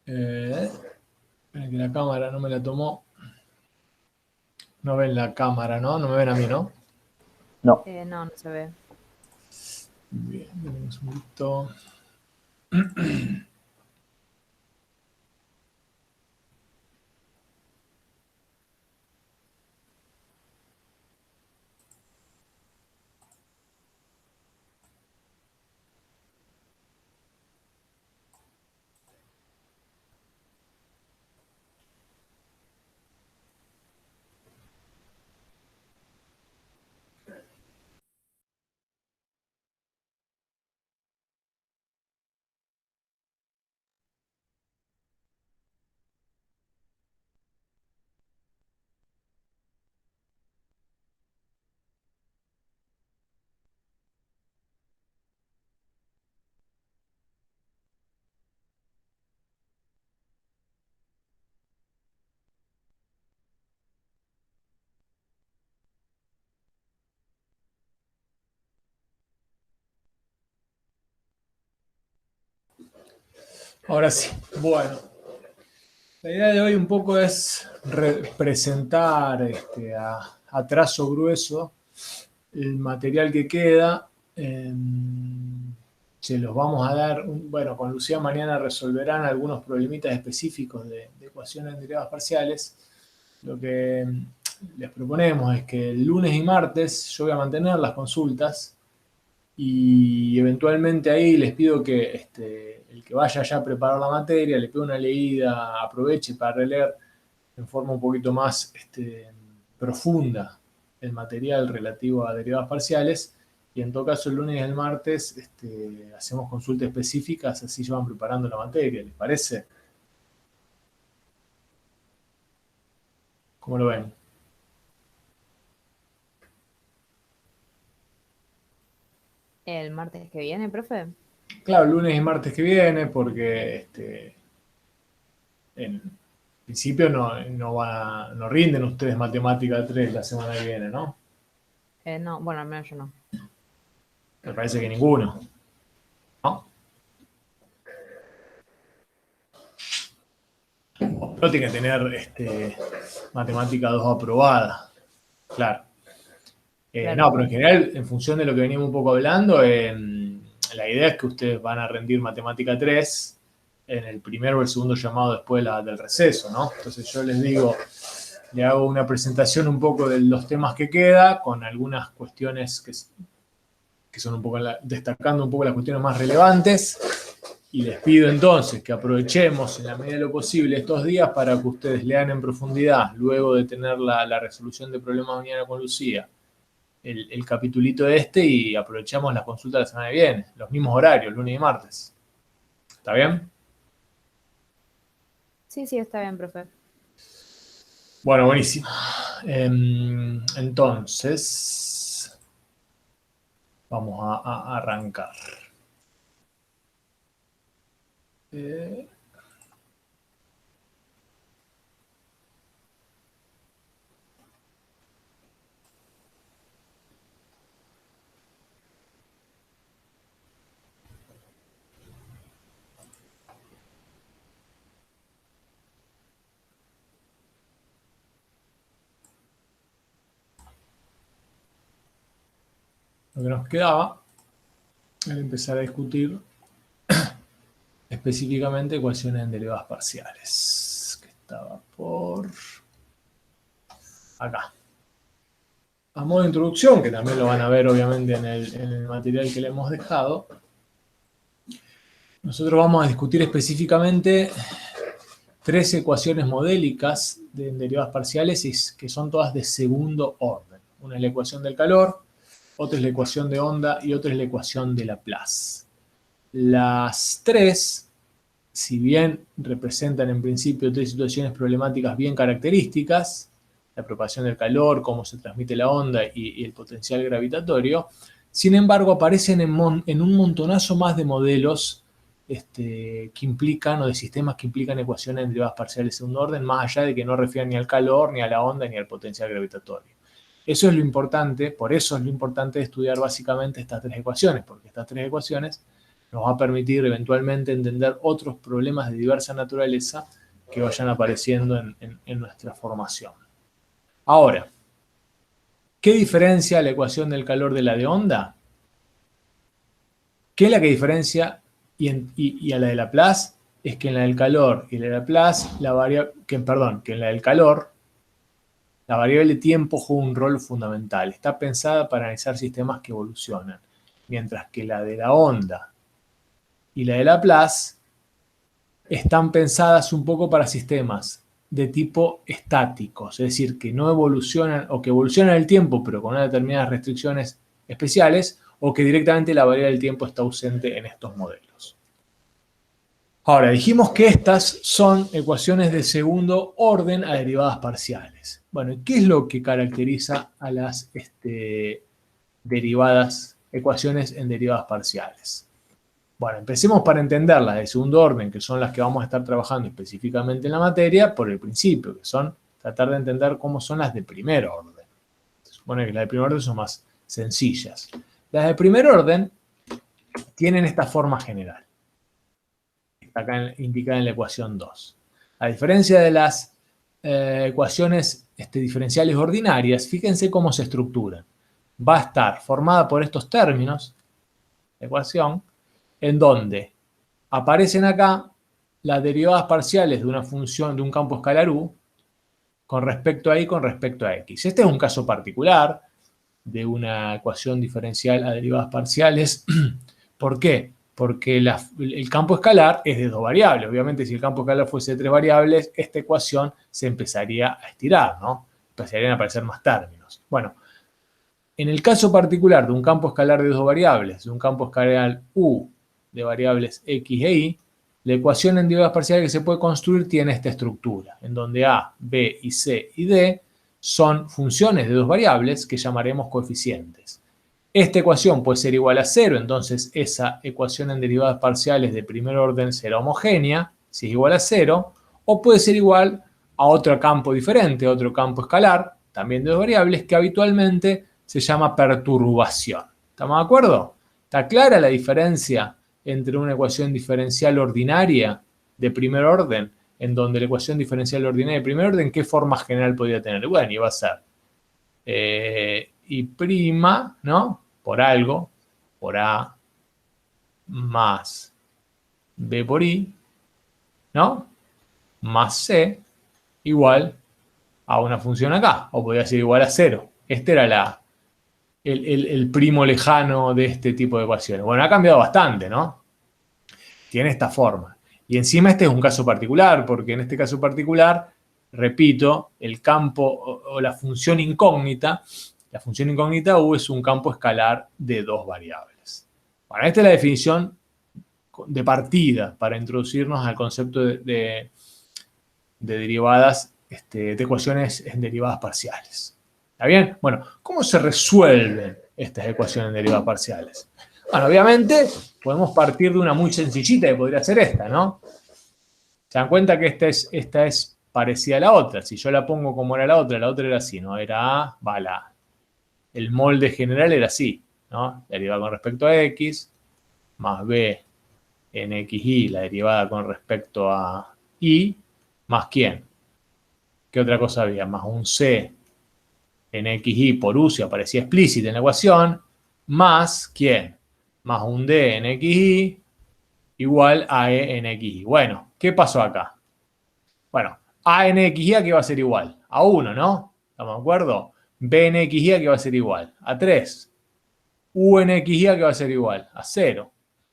Que la cámara no me la tomó. No ven la cámara, ¿no? No me ven a mí, ¿no? No. No, no se ve. Bien, tenemos un poquito. Ahora sí, bueno. La idea de hoy un poco es presentar a trazo grueso el material que queda. Se los vamos a dar, bueno, con Lucía mañana resolverán algunos problemitas específicos de ecuaciones en derivadas parciales. Lo que les proponemos es que el lunes y martes yo voy a mantener las consultas y eventualmente ahí les pido que el que vaya ya a preparar la materia, le pido una leída, aproveche para releer en forma un poquito más profunda el material relativo a derivadas parciales, y en todo caso el lunes y el martes hacemos consultas específicas, así ya van preparando la materia, ¿les parece? ¿Cómo lo ven? El martes que viene, profe. Claro, lunes y martes que viene, porque en principio no rinden ustedes matemática 3 la semana que viene, ¿no? No, bueno, al menos yo no. Me parece que ninguno, ¿no? No tiene que tener matemática 2 aprobada, claro. Claro. No, pero en general, en función de lo que veníamos un poco hablando, la idea es que ustedes van a rendir matemática 3 en el primer o el segundo llamado después del receso, ¿no? Entonces yo les digo, le hago una presentación un poco de los temas que queda, con algunas cuestiones que son un poco, destacando un poco las cuestiones más relevantes, y les pido entonces que aprovechemos en la medida de lo posible estos días para que ustedes lean en profundidad, luego de tener la resolución de problemas mañana con Lucía, el capitulito y aprovechamos la consulta de la semana que viene, los mismos horarios, lunes y martes. ¿Está bien? Sí, sí, está bien, profe. Bueno, buenísimo. Entonces, vamos a arrancar. Lo que nos quedaba era empezar a discutir específicamente ecuaciones en derivadas parciales, que estaba por acá. A modo de introducción, que también lo van a ver obviamente en el material que le hemos dejado, nosotros vamos a discutir específicamente 3 ecuaciones modélicas de derivadas parciales que son todas de segundo orden. Una es la ecuación del calor, otra es la ecuación de onda y otra es la ecuación de Laplace. Las 3, si bien representan en principio 3 situaciones problemáticas bien características, la propagación del calor, cómo se transmite la onda y el potencial gravitatorio, sin embargo aparecen en un montonazo más de modelos que implican, o de sistemas que implican ecuaciones en derivadas parciales de segundo orden, más allá de que no refieran ni al calor, ni a la onda, ni al potencial gravitatorio. Eso es lo importante, por eso es lo importante de estudiar básicamente estas 3 ecuaciones, porque estas 3 ecuaciones nos va a permitir eventualmente entender otros problemas de diversa naturaleza que vayan apareciendo en nuestra formación. Ahora, ¿qué diferencia la ecuación del calor de la de onda? ¿Qué es la que diferencia y a la de Laplace? Es que en la del calor y la de Laplace, que en la del calor, la variable tiempo juega un rol fundamental. Está pensada para analizar sistemas que evolucionan, mientras que la de la onda y la de Laplace están pensadas un poco para sistemas de tipo estáticos, es decir, que no evolucionan o que evolucionan el tiempo, pero con unas determinadas restricciones especiales, o que directamente la variable del tiempo está ausente en estos modelos. Ahora, dijimos que estas son ecuaciones de segundo orden a derivadas parciales. Bueno, ¿qué es lo que caracteriza a las ecuaciones en derivadas parciales? Bueno, empecemos para entender las de segundo orden, que son las que vamos a estar trabajando específicamente en la materia, por el principio, que son tratar de entender cómo son las de primer orden. Se supone que las de primer orden son más sencillas. Las de primer orden tienen esta forma general. Está acá indicada en la ecuación 2. A diferencia de las ecuaciones diferenciales ordinarias, fíjense cómo se estructuran. Va a estar formada por estos términos, la ecuación, en donde aparecen acá las derivadas parciales de una función de un campo escalar U con respecto a y con respecto a x. Este es un caso particular de una ecuación diferencial a derivadas parciales. ¿Por qué? Porque el campo escalar es de dos variables. Obviamente, si el campo escalar fuese de tres variables, esta ecuación se empezaría a estirar, ¿no? Empezarían a aparecer más términos. Bueno, en el caso particular de un campo escalar de dos variables, de un campo escalar U de variables x e y, la ecuación en derivadas parciales que se puede construir tiene esta estructura, en donde a, b y c y d son funciones de dos variables que llamaremos coeficientes. Esta ecuación puede ser igual a 0, entonces esa ecuación en derivadas parciales de primer orden será homogénea, si es igual a 0, o puede ser igual a otro campo diferente, otro campo escalar, también de dos variables, que habitualmente se llama perturbación. ¿Estamos de acuerdo? ¿Está clara la diferencia entre una ecuación diferencial ordinaria de primer orden, en donde la ecuación diferencial ordinaria de primer orden, ¿qué forma general podría tener? Bueno, iba a ser y', ¿no? Por algo, por A más B por I, ¿no? Más C igual a una función acá, o podría ser igual a 0. Este era el primo lejano de este tipo de ecuaciones. Bueno, ha cambiado bastante, ¿no? Tiene esta forma. Y encima este es un caso particular, porque en este caso particular, repito, el campo o la función incógnita U es un campo escalar de dos variables. Bueno, esta es la definición de partida para introducirnos al concepto de derivadas, de ecuaciones en derivadas parciales. ¿Está bien? Bueno, ¿cómo se resuelven estas ecuaciones en derivadas parciales? Bueno, obviamente podemos partir de una muy sencillita que podría ser esta, ¿no? Se dan cuenta que esta es parecida a la otra. Si yo la pongo como era la otra era así, ¿no? Era A, va la A. El molde general era así, ¿no? La derivada con respecto a X, más B en XY, la derivada con respecto a Y, más ¿quién? ¿Qué otra cosa había? Más un C en XY por U, si aparecía explícita en la ecuación, más ¿quién? Más un D en XY igual a E en XY. Bueno, ¿qué pasó acá? Bueno, A en XY ¿a qué va a ser igual? A 1, ¿no? ¿Estamos de acuerdo? B en XY ¿a qué va a ser igual? A 3. U en XY ¿a qué va a ser igual? A 0.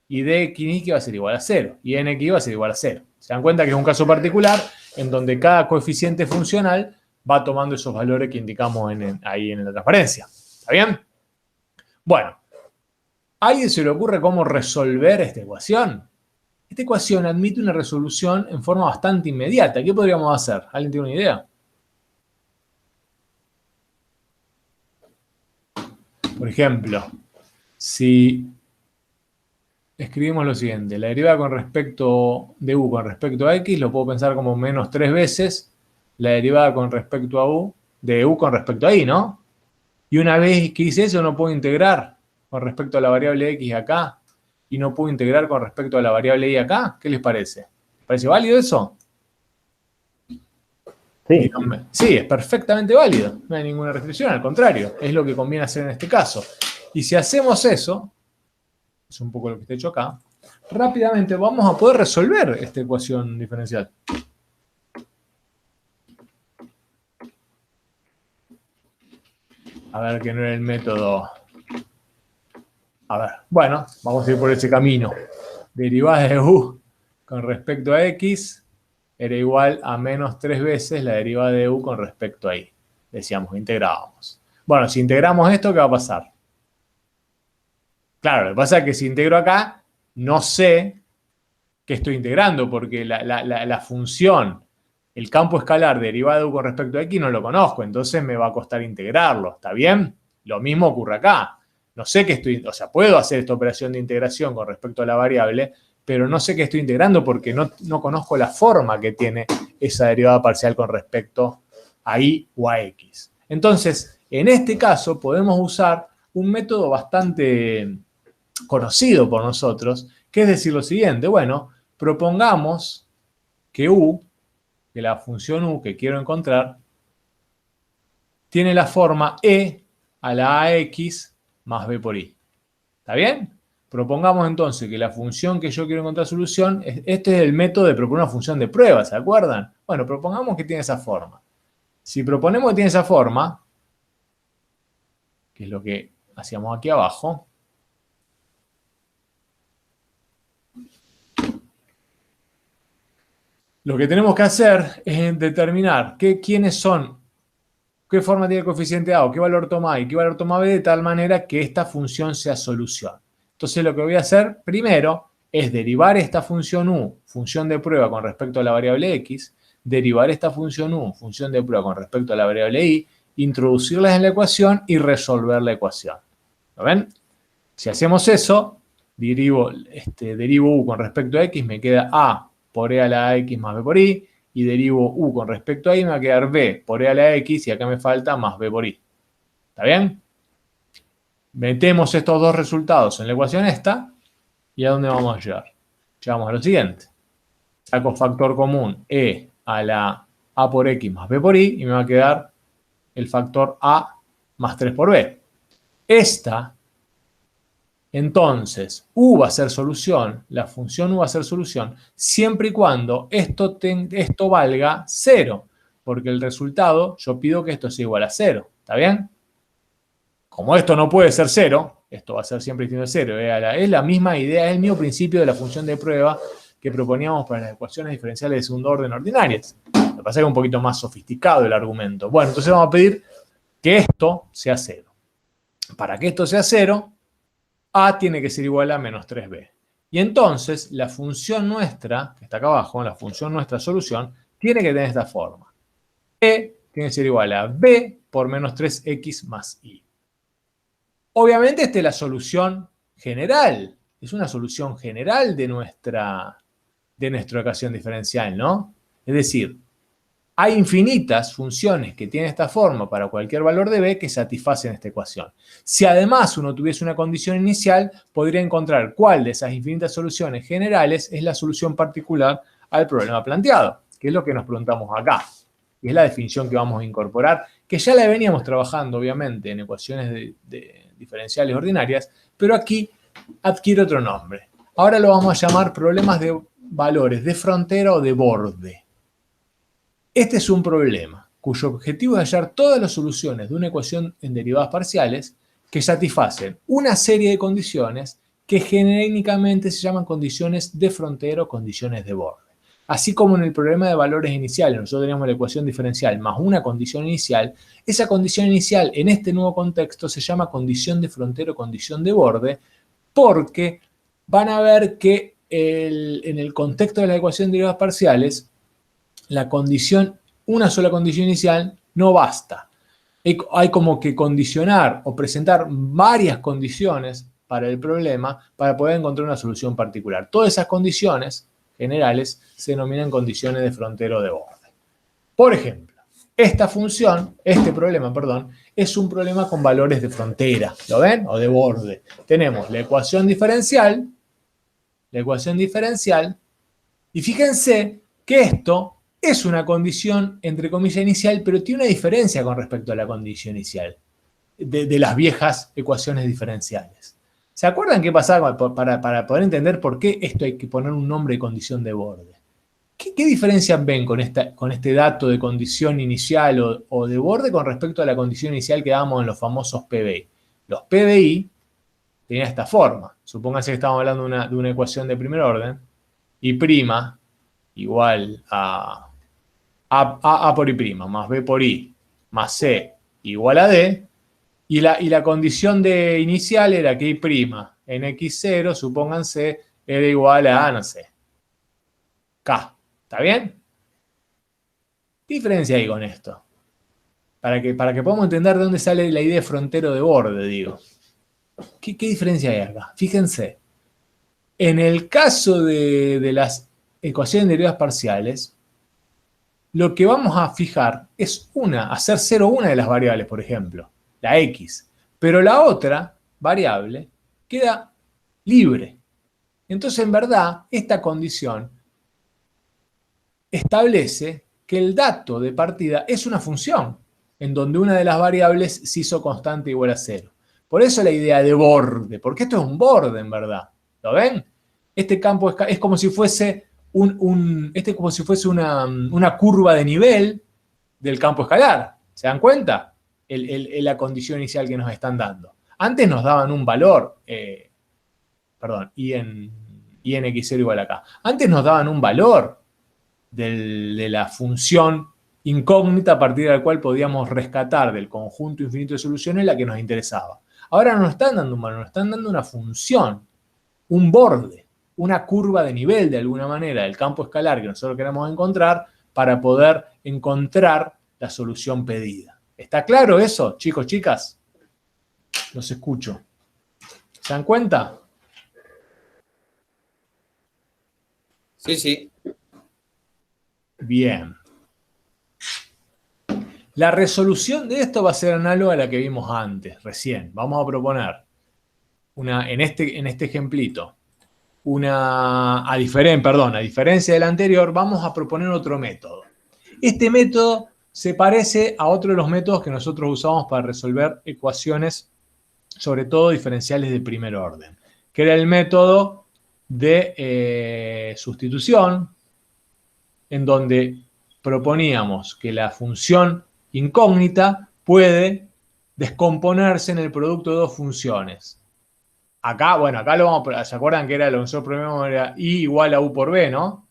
Y D en XY ¿qué va a ser igual a 0. Y en XY va a ser igual a 0. Se dan cuenta que es un caso particular en donde cada coeficiente funcional va tomando esos valores que indicamos ahí en la transparencia. ¿Está bien? Bueno, ¿a alguien se le ocurre cómo resolver esta ecuación? Esta ecuación admite una resolución en forma bastante inmediata. ¿Qué podríamos hacer? ¿Alguien tiene una idea? Por ejemplo, si escribimos lo siguiente, la derivada con respecto de U con respecto a X, lo puedo pensar como menos 3 veces la derivada con respecto a U, de U con respecto a Y, ¿no? Y una vez que hice eso, no puedo integrar con respecto a la variable X acá. y no puedo integrar con respecto a la variable y acá? ¿Qué les parece? ¿Parece válido eso? Sí. Díganme. Sí, es perfectamente válido. No hay ninguna restricción, al contrario, es lo que conviene hacer en este caso. Y si hacemos eso, es un poco lo que está hecho acá, rápidamente vamos a poder resolver esta ecuación diferencial. A ver, que no era el método. A ver, bueno, vamos a ir por ese camino. Derivada de u con respecto a x era igual a menos 3 veces la derivada de u con respecto a y. Decíamos, integrábamos. Bueno, si integramos esto, ¿qué va a pasar? Claro, lo que pasa es que si integro acá, no sé qué estoy integrando, porque la función, el campo escalar derivada de u con respecto a x no lo conozco, entonces me va a costar integrarlo, ¿está bien? Lo mismo ocurre acá. No sé qué estoy, o sea, puedo hacer esta operación de integración con respecto a la variable, pero no sé qué estoy integrando porque no conozco la forma que tiene esa derivada parcial con respecto a y o a x. Entonces, en este caso podemos usar un método bastante conocido por nosotros, que es decir lo siguiente, bueno, propongamos que que la función u que quiero encontrar, tiene la forma e a la ax más b por y. ¿Está bien? Propongamos entonces que la función que yo quiero encontrar solución, este es el método de proponer una función de prueba, ¿se acuerdan? Bueno, propongamos que tiene esa forma. Si proponemos que tiene esa forma, que es lo que hacíamos aquí abajo, lo que tenemos que hacer es determinar quiénes son, qué forma tiene el coeficiente A o qué valor toma A y qué valor toma B de tal manera que esta función sea solución. Entonces lo que voy a hacer primero es derivar esta función u, función de prueba con respecto a la variable x, derivar esta función u, función de prueba con respecto a la variable y, introducirlas en la ecuación y resolver la ecuación. ¿Lo ven? Si hacemos eso, derivo u con respecto a x, me queda a por e a la x más b por y, y derivo u con respecto a y, me va a quedar b por e a la x, y acá me falta más b por y. ¿Está bien? Metemos estos dos resultados en la ecuación esta, ¿y a dónde vamos a llegar? Llegamos a lo siguiente. Saco factor común e a la a por x más b por y, y me va a quedar el factor a más 3 por b. Entonces, u va a ser solución, la función u va a ser solución, siempre y cuando esto valga 0, porque el resultado, yo pido que esto sea igual a 0, ¿está bien? Como esto no puede ser 0, esto va a ser siempre distinto de 0, es la misma idea, es el mismo principio de la función de prueba que proponíamos para las ecuaciones diferenciales de segundo orden ordinarias. Lo que pasa es que es un poquito más sofisticado el argumento. Bueno, entonces vamos a pedir que esto sea 0. Para que esto sea 0, a tiene que ser igual a menos 3b. Y entonces la función nuestra, que está acá abajo, la función nuestra solución, tiene que tener esta forma. E tiene que ser igual a b por menos 3x más y. Obviamente esta es la solución general. Es una solución general de nuestra ecuación diferencial, ¿no? Es decir, hay infinitas funciones que tienen esta forma para cualquier valor de b que satisfacen esta ecuación. Si además uno tuviese una condición inicial, podría encontrar cuál de esas infinitas soluciones generales es la solución particular al problema planteado, que es lo que nos preguntamos acá. Y es la definición que vamos a incorporar, que ya la veníamos trabajando, obviamente, en ecuaciones diferenciales ordinarias, pero aquí adquiere otro nombre. Ahora lo vamos a llamar problemas de valores de frontera o de borde. Este es un problema cuyo objetivo es hallar todas las soluciones de una ecuación en derivadas parciales que satisfacen una serie de condiciones que genéricamente se llaman condiciones de frontera o condiciones de borde. Así como en el problema de valores iniciales, nosotros teníamos la ecuación diferencial más una condición inicial, esa condición inicial en este nuevo contexto se llama condición de frontera o condición de borde, porque van a ver que en el contexto de la ecuación de derivadas parciales, una sola condición inicial no basta. Hay como que condicionar o presentar varias condiciones para el problema para poder encontrar una solución particular. Todas esas condiciones generales se denominan condiciones de frontera o de borde. Por ejemplo, este problema, es un problema con valores de frontera, ¿lo ven? O de borde. Tenemos la ecuación diferencial, la ecuación diferencial. Y fíjense que esto es una condición, entre comillas, inicial, pero tiene una diferencia con respecto a la condición inicial de las viejas ecuaciones diferenciales. ¿Se acuerdan qué pasaba para poder entender por qué esto hay que poner un nombre de condición de borde? ¿Qué diferencia ven con este dato de condición inicial o de borde con respecto a la condición inicial que dábamos en los famosos PBI? Los PBI tenían esta forma. Supónganse que estamos hablando de una ecuación de primer orden. Y' igual a por I' más B por I más C igual a D. Y la condición de inicial era que I' en X0, supónganse, era igual a, no sé, K. ¿Está bien? ¿Qué diferencia hay con esto? Para que podamos entender de dónde sale la idea de frontero de borde, digo. ¿Qué diferencia hay acá? Fíjense. En el caso de las ecuaciones de derivadas parciales, lo que vamos a fijar es hacer 0 una de las variables, por ejemplo, la X. Pero la otra variable queda libre. Entonces, en verdad, esta condición establece que el dato de partida es una función, en donde una de las variables se hizo constante igual a 0. Por eso la idea de borde, porque esto es un borde en verdad. ¿Lo ven? Este campo es como si fuese una curva de nivel del campo escalar. ¿Se dan cuenta? La condición inicial que nos están dando. Antes nos daban un valor, I en X0 igual a acá. Antes nos daban un valor de la función incógnita a partir de la cual podíamos rescatar del conjunto infinito de soluciones la que nos interesaba. Ahora no nos están dando un valor, nos están dando una función, un borde, una curva de nivel de alguna manera del campo escalar que nosotros queremos encontrar para poder encontrar la solución pedida. ¿Está claro eso, chicos, chicas? Los escucho. ¿Se dan cuenta? Sí, sí. Bien. La resolución de esto va a ser análoga a la que vimos antes, recién. Vamos a proponer en este ejemplito, a diferencia del anterior, vamos a proponer otro método. Este método se parece a otro de los métodos que nosotros usamos para resolver ecuaciones, sobre todo diferenciales de primer orden, que era el método de sustitución, en donde proponíamos que la función incógnita puede descomponerse en el producto de dos funciones. Acá ¿se acuerdan que era lo que nosotros proponíamos? Era I igual a U por B, ¿no?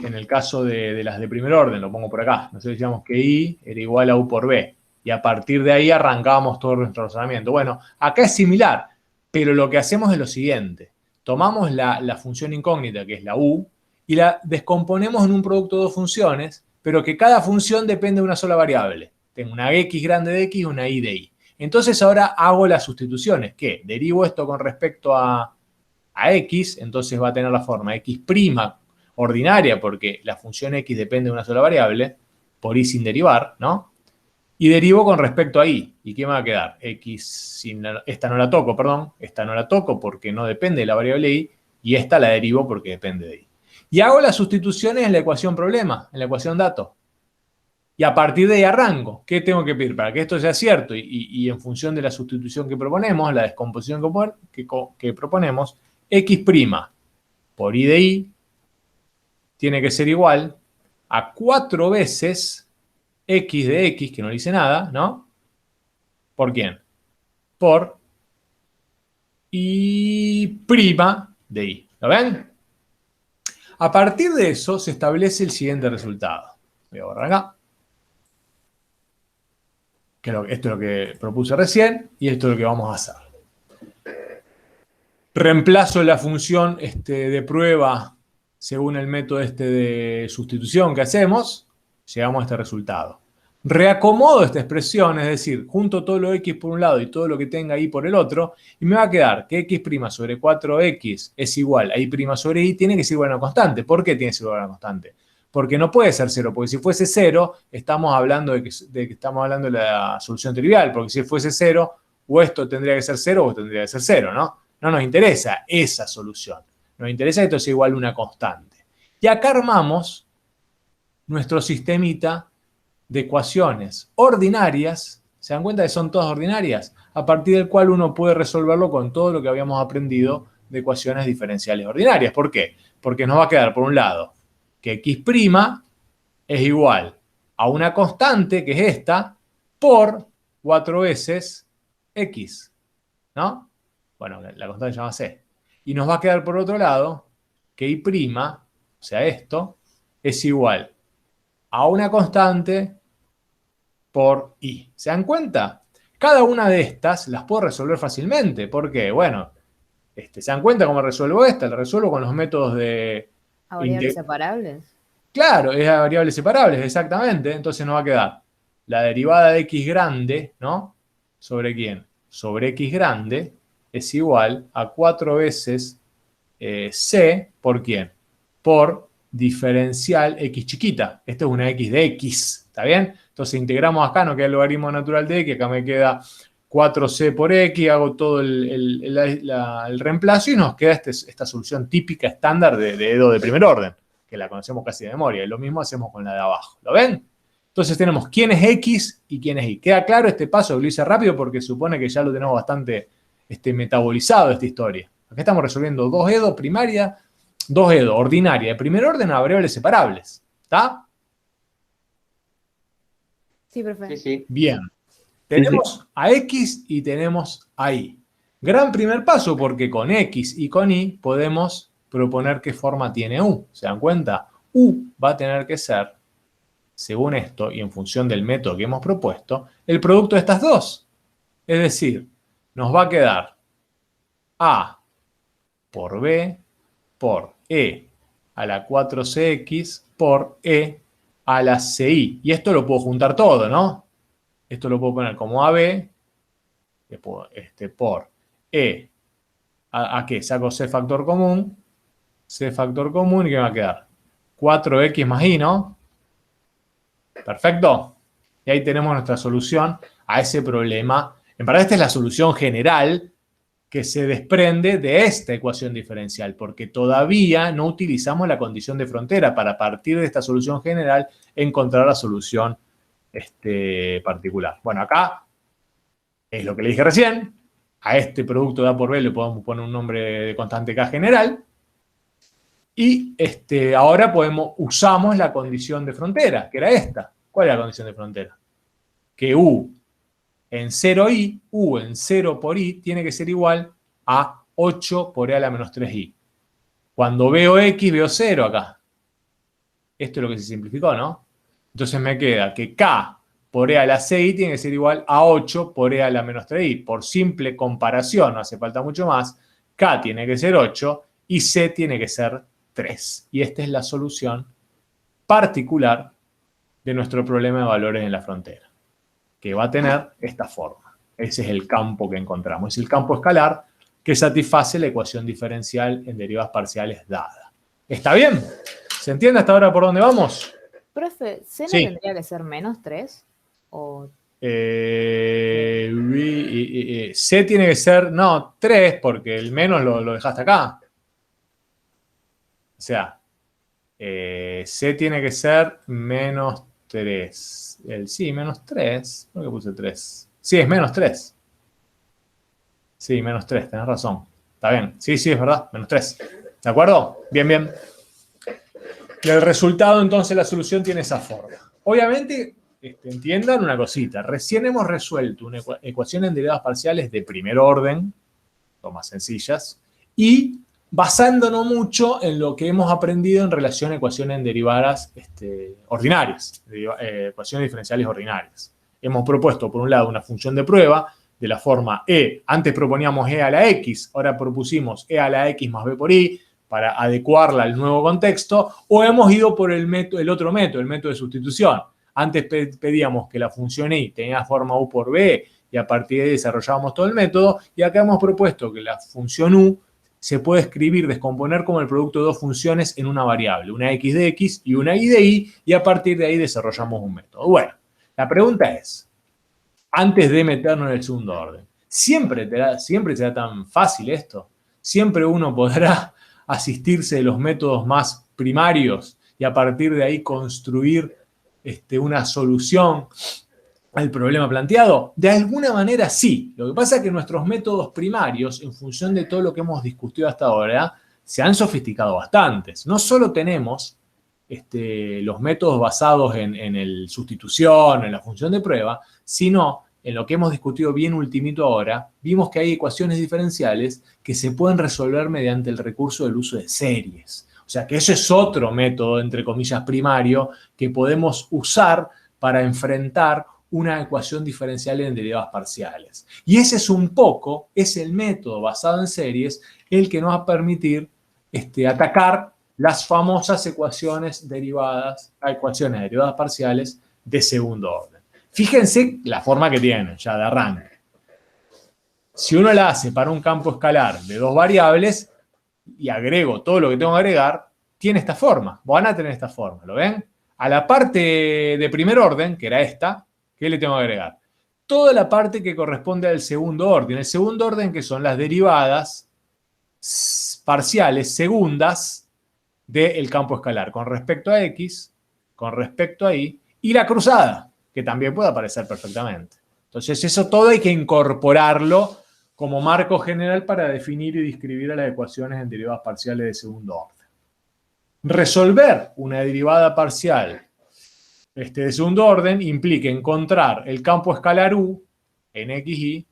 En el caso de las de primer orden, lo pongo por acá. Nosotros decíamos que I era igual a U por B. Y a partir de ahí arrancábamos todo nuestro razonamiento. Bueno, acá es similar, pero lo que hacemos es lo siguiente. Tomamos la función incógnita, que es la U, y la descomponemos en un producto de dos funciones, pero que cada función depende de una sola variable. Tengo una X grande de X y una Y de Y. Entonces ahora hago las sustituciones, que derivo esto con respecto a X, entonces va a tener la forma X' ordinaria, porque la función X depende de una sola variable, por Y sin derivar, ¿no? Y derivo con respecto a Y. ¿Y qué me va a quedar? Esta no la toco porque no depende de la variable Y, y esta la derivo porque depende de Y. Y hago las sustituciones en la ecuación problema, en la ecuación dato. Y a partir de ahí arranco. ¿Qué tengo que pedir? Para que esto sea cierto y en función de la sustitución que proponemos, la descomposición que proponemos, X' por Y de Y tiene que ser igual a 4 veces X de X, que no dice nada, ¿no? ¿Por quién? Por Y' de Y. ¿Lo ven? A partir de eso se establece el siguiente resultado. Voy a borrar acá. Esto es lo que propuse recién y esto es lo que vamos a hacer. Reemplazo la función de prueba según el método de sustitución que hacemos. Llegamos a este resultado. Reacomodo esta expresión, es decir, junto todo lo X por un lado y todo lo que tenga Y por el otro, y me va a quedar que X' sobre 4X es igual a Y' sobre Y, tiene que ser igual a una constante. ¿Por qué tiene que ser igual a una constante? Porque no puede ser 0, porque si fuese 0, estamos hablando de que estamos hablando de la solución trivial, porque si fuese 0, o esto tendría que ser 0 o tendría que ser 0, ¿no? No nos interesa esa solución. Nos interesa que esto sea igual a una constante. Y acá armamos nuestro sistemita de ecuaciones ordinarias. ¿Se dan cuenta que son todas ordinarias? A partir del cual uno puede resolverlo con todo lo que habíamos aprendido de ecuaciones diferenciales ordinarias. ¿Por qué? Porque nos va a quedar, por un lado, que x' es igual a una constante, que es esta, por 4 veces x, ¿no? Bueno, la constante se llama c. Y nos va a quedar, por otro lado, que y', o sea, esto, es igual a una constante por i. ¿Se dan cuenta? Cada una de estas las puedo resolver fácilmente. ¿Por qué? Bueno, ¿se dan cuenta cómo resuelvo esta? La resuelvo con los métodos de... ¿A variables separables? Claro, es a variables separables, exactamente. Entonces nos va a quedar la derivada de x grande, ¿no? ¿Sobre quién? Sobre x grande es igual a 4 veces c, ¿por quién? Por diferencial x chiquita. Esto es una x de x, ¿está bien? Entonces integramos acá, no queda el logaritmo natural de x, acá me queda 4c por x, hago todo el reemplazo y nos queda esta solución típica estándar de EDO de primer orden, que la conocemos casi de memoria, y lo mismo hacemos con la de abajo. ¿Lo ven? Entonces tenemos quién es x y quién es y. ¿Queda claro este paso? Lo hice rápido porque supone que ya lo tenemos bastante metabolizado esta historia. Acá estamos resolviendo dos EDO primaria, dos EDO ordinaria de primer orden a variables separables. ¿Está? Sí, profe. Sí, sí. Bien. Tenemos a x y tenemos a y. Gran primer paso porque con x y con y podemos proponer qué forma tiene u. ¿Se dan cuenta? U va a tener que ser, según esto y en función del método que hemos propuesto, el producto de estas dos. Es decir, nos va a quedar a por b por e a la 4cx por e a la ci. Y esto lo puedo juntar todo, ¿no? Esto lo puedo poner como AB por E. ¿A qué? Saco C factor común. C factor común, ¿y qué me va a quedar? 4X más Y, ¿no? Perfecto. Y ahí tenemos nuestra solución a ese problema. En verdad, esta es la solución general que se desprende de esta ecuación diferencial, porque todavía no utilizamos la condición de frontera para, a partir de esta solución general, encontrar la solución particular. Bueno, acá es lo que le dije recién. A este producto de A por B le podemos poner un nombre de constante K general. Y ahora usamos la condición de frontera, que era esta. ¿Cuál es la condición de frontera? Que U en 0i, U en 0 por i, tiene que ser igual a 8 por e a la menos 3i. Cuando veo x, veo 0 acá. Esto es lo que se simplificó, ¿no? Entonces me queda que K por E a la 6i tiene que ser igual a 8 por E a la menos 3i. Por simple comparación, no hace falta mucho más, K tiene que ser 8 y C tiene que ser 3. Y esta es la solución particular de nuestro problema de valores en la frontera, que va a tener esta forma. Ese es el campo que encontramos. Es el campo escalar que satisface la ecuación diferencial en derivadas parciales dada. ¿Está bien? ¿Se entiende hasta ahora por dónde vamos? Profe, ¿C no Sí. tendría que ser menos 3? ¿O C tiene que ser, no, 3, porque el menos lo dejaste acá. O sea, C tiene que ser menos 3. Sí, menos 3. ¿Por qué puse 3? Sí, es menos 3. Sí, menos 3, tenés razón. Está bien. Sí, es verdad, menos 3. ¿De acuerdo? Bien, bien. Y el resultado, entonces, la solución tiene esa forma. Obviamente, entiendan una cosita. Recién hemos resuelto una ecuación en derivadas parciales de primer orden, son más sencillas, y basándonos mucho en lo que hemos aprendido en relación a ecuaciones en derivadas ordinarias, ecuaciones diferenciales ordinarias. Hemos propuesto, por un lado, una función de prueba de la forma E. Antes proponíamos E a la X, ahora propusimos E a la X más B por I, para adecuarla al nuevo contexto, o hemos ido por el otro método, el método de sustitución. Antes pedíamos que la función y tenía forma u por b y a partir de ahí desarrollábamos todo el método, y acá hemos propuesto que la función u se puede escribir, descomponer como el producto de dos funciones en una variable, una x de x y una y de y, y a partir de ahí desarrollamos un método. Bueno, la pregunta es, antes de meternos en el segundo orden, ¿siempre será tan fácil esto? ¿Siempre uno podrá asistirse de los métodos más primarios y a partir de ahí construir una solución al problema planteado? De alguna manera sí. Lo que pasa es que nuestros métodos primarios, en función de todo lo que hemos discutido hasta ahora, se han sofisticado bastantes. No solo tenemos los métodos basados en el sustitución, en la función de prueba, sino en lo que hemos discutido bien ultimito ahora, vimos que hay ecuaciones diferenciales que se pueden resolver mediante el recurso del uso de series. O sea que ese es otro método, entre comillas, primario, que podemos usar para enfrentar una ecuación diferencial en derivadas parciales. Y ese es el método basado en series, el que nos va a permitir atacar las famosas ecuaciones de derivadas parciales de segundo orden. Fíjense la forma que tienen ya de arranque. Si uno la hace para un campo escalar de dos variables y agrego todo lo que tengo que agregar, tiene esta forma. Van a tener esta forma, ¿lo ven? A la parte de primer orden, que era esta, ¿qué le tengo que agregar? Toda la parte que corresponde al segundo orden. El segundo orden, que son las derivadas parciales segundas del campo escalar con respecto a X, con respecto a Y, y la cruzada, que también puede aparecer perfectamente. Entonces, eso todo hay que incorporarlo como marco general para definir y describir a las ecuaciones en derivadas parciales de segundo orden. Resolver una derivada parcial de segundo orden implica encontrar el campo escalar U en XY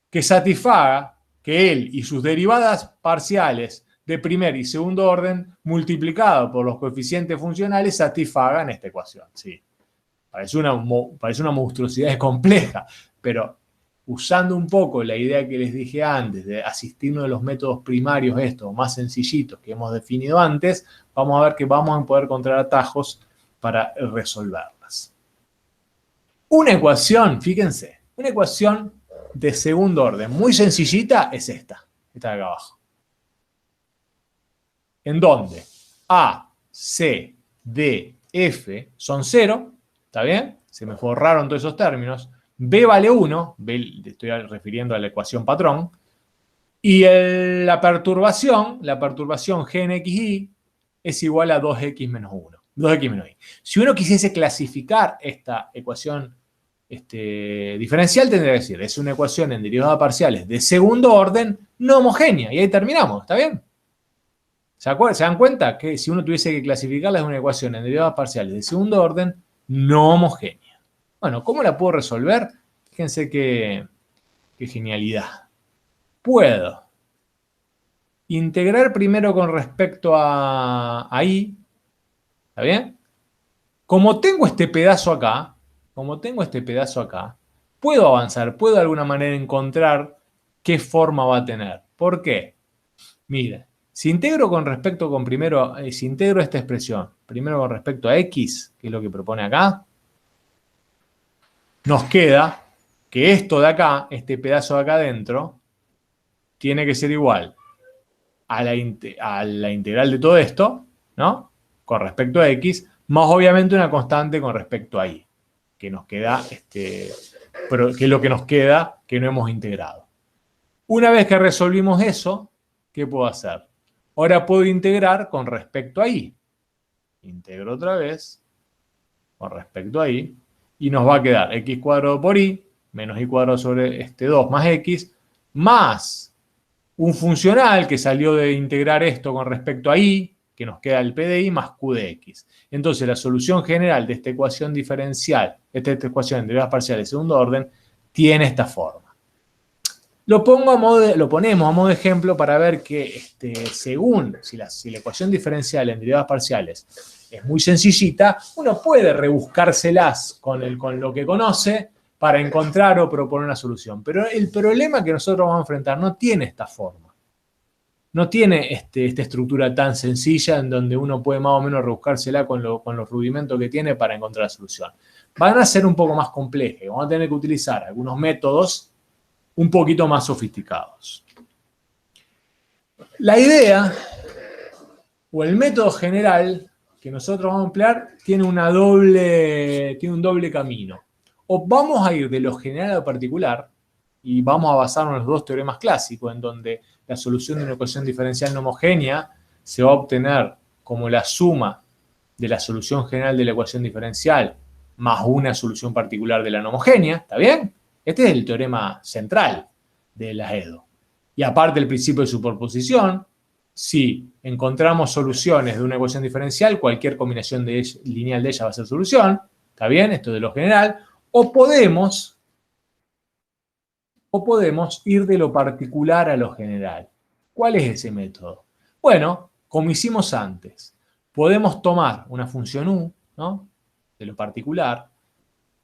que satisfaga que él y sus derivadas parciales de primer y segundo orden multiplicado por los coeficientes funcionales satisfagan esta ecuación. Sí. Parece una monstruosidad compleja, pero usando un poco la idea que les dije antes de asistirnos de los métodos primarios estos, más sencillitos que hemos definido antes, vamos a ver que vamos a poder encontrar atajos para resolverlas. Una ecuación, fíjense, una ecuación de segundo orden muy sencillita es esta de acá abajo. En donde A, C, D, F son 0, ¿está bien? Se me borraron todos esos términos. B vale 1, B, estoy refiriendo a la ecuación patrón, y la perturbación G en XY es igual a 2x menos 1, 2x menos Y. Si uno quisiese clasificar esta ecuación diferencial, tendría que decir, es una ecuación en derivadas parciales de segundo orden no homogénea, y ahí terminamos, ¿está bien? ¿Se dan cuenta? Que si uno tuviese que clasificarla es una ecuación en derivadas parciales de segundo orden no homogénea. Bueno, ¿cómo la puedo resolver? Fíjense qué genialidad. Puedo integrar primero con respecto a Y, ¿está bien? Como tengo este pedazo acá, puedo avanzar, puedo de alguna manera encontrar qué forma va a tener. ¿Por qué? Mira, si integro si integro esta expresión primero con respecto a X, que es lo que propone acá, nos queda que esto de acá, este pedazo de acá adentro, tiene que ser igual a la integral de todo esto, ¿no? Con respecto a X, más obviamente una constante con respecto a Y, que nos queda, que es lo que nos queda que no hemos integrado. Una vez que resolvimos eso, ¿qué puedo hacer? Ahora puedo integrar con respecto a Y. Integro otra vez con respecto a Y. Y nos va a quedar x cuadrado por y, menos y cuadrado sobre 2 más x, más un funcional que salió de integrar esto con respecto a y, que nos queda el p de y, más q de x. Entonces, la solución general de esta ecuación diferencial, esta ecuación en derivadas parciales de segundo orden, tiene esta forma. Lo ponemos a modo de ejemplo para ver que según si la ecuación diferencial en derivadas parciales es muy sencillita, uno puede rebuscárselas con lo que conoce para encontrar o proponer una solución. Pero el problema que nosotros vamos a enfrentar no tiene esta forma. No tiene esta estructura tan sencilla en donde uno puede más o menos rebuscársela con los rudimentos que tiene para encontrar la solución. Van a ser un poco más complejas. Vamos a tener que utilizar algunos métodos un poquito más sofisticados. La idea o el método general que nosotros vamos a emplear tiene un doble camino. O vamos a ir de lo general a lo particular y vamos a basarnos en los dos teoremas clásicos, en donde la solución de una ecuación diferencial no homogénea se va a obtener como la suma de la solución general de la ecuación diferencial más una solución particular de la no homogénea, ¿está bien? Este es el teorema central de la EDO. Y aparte el principio de superposición, si encontramos soluciones de una ecuación diferencial, cualquier combinación lineal de ella va a ser solución, ¿está bien? Esto es de lo general. O podemos ir de lo particular a lo general. ¿Cuál es ese método? Bueno, como hicimos antes, podemos tomar una función u, ¿no?, de lo particular,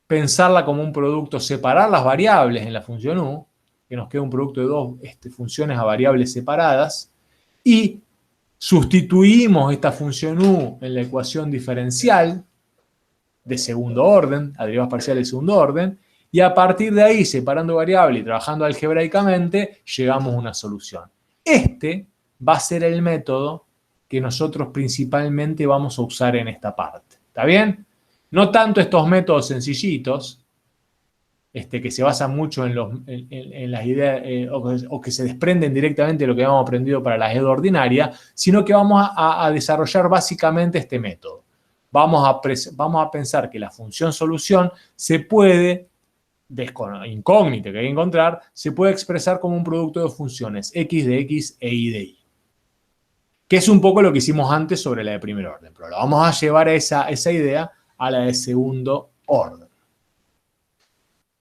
pensarla como un producto, separar las variables en la función u, que nos queda un producto de dos funciones a variables separadas, y sustituimos esta función u en la ecuación diferencial de segundo orden, a derivadas parciales de segundo orden, y a partir de ahí, separando variables y trabajando algebraicamente, llegamos a una solución. Este va a ser el método que nosotros principalmente vamos a usar en esta parte. ¿Está bien? No tanto estos métodos sencillitos, que se basan mucho en las ideas, o que se desprenden directamente de lo que hemos aprendido para la EDO ordinaria, sino que vamos a desarrollar básicamente este método. Vamos a pensar que la función solución se puede, incógnita que hay que encontrar, se puede expresar como un producto de funciones x de x e y de y. Que es un poco lo que hicimos antes sobre la de primer orden, pero lo vamos a llevar a esa idea a la de segundo orden.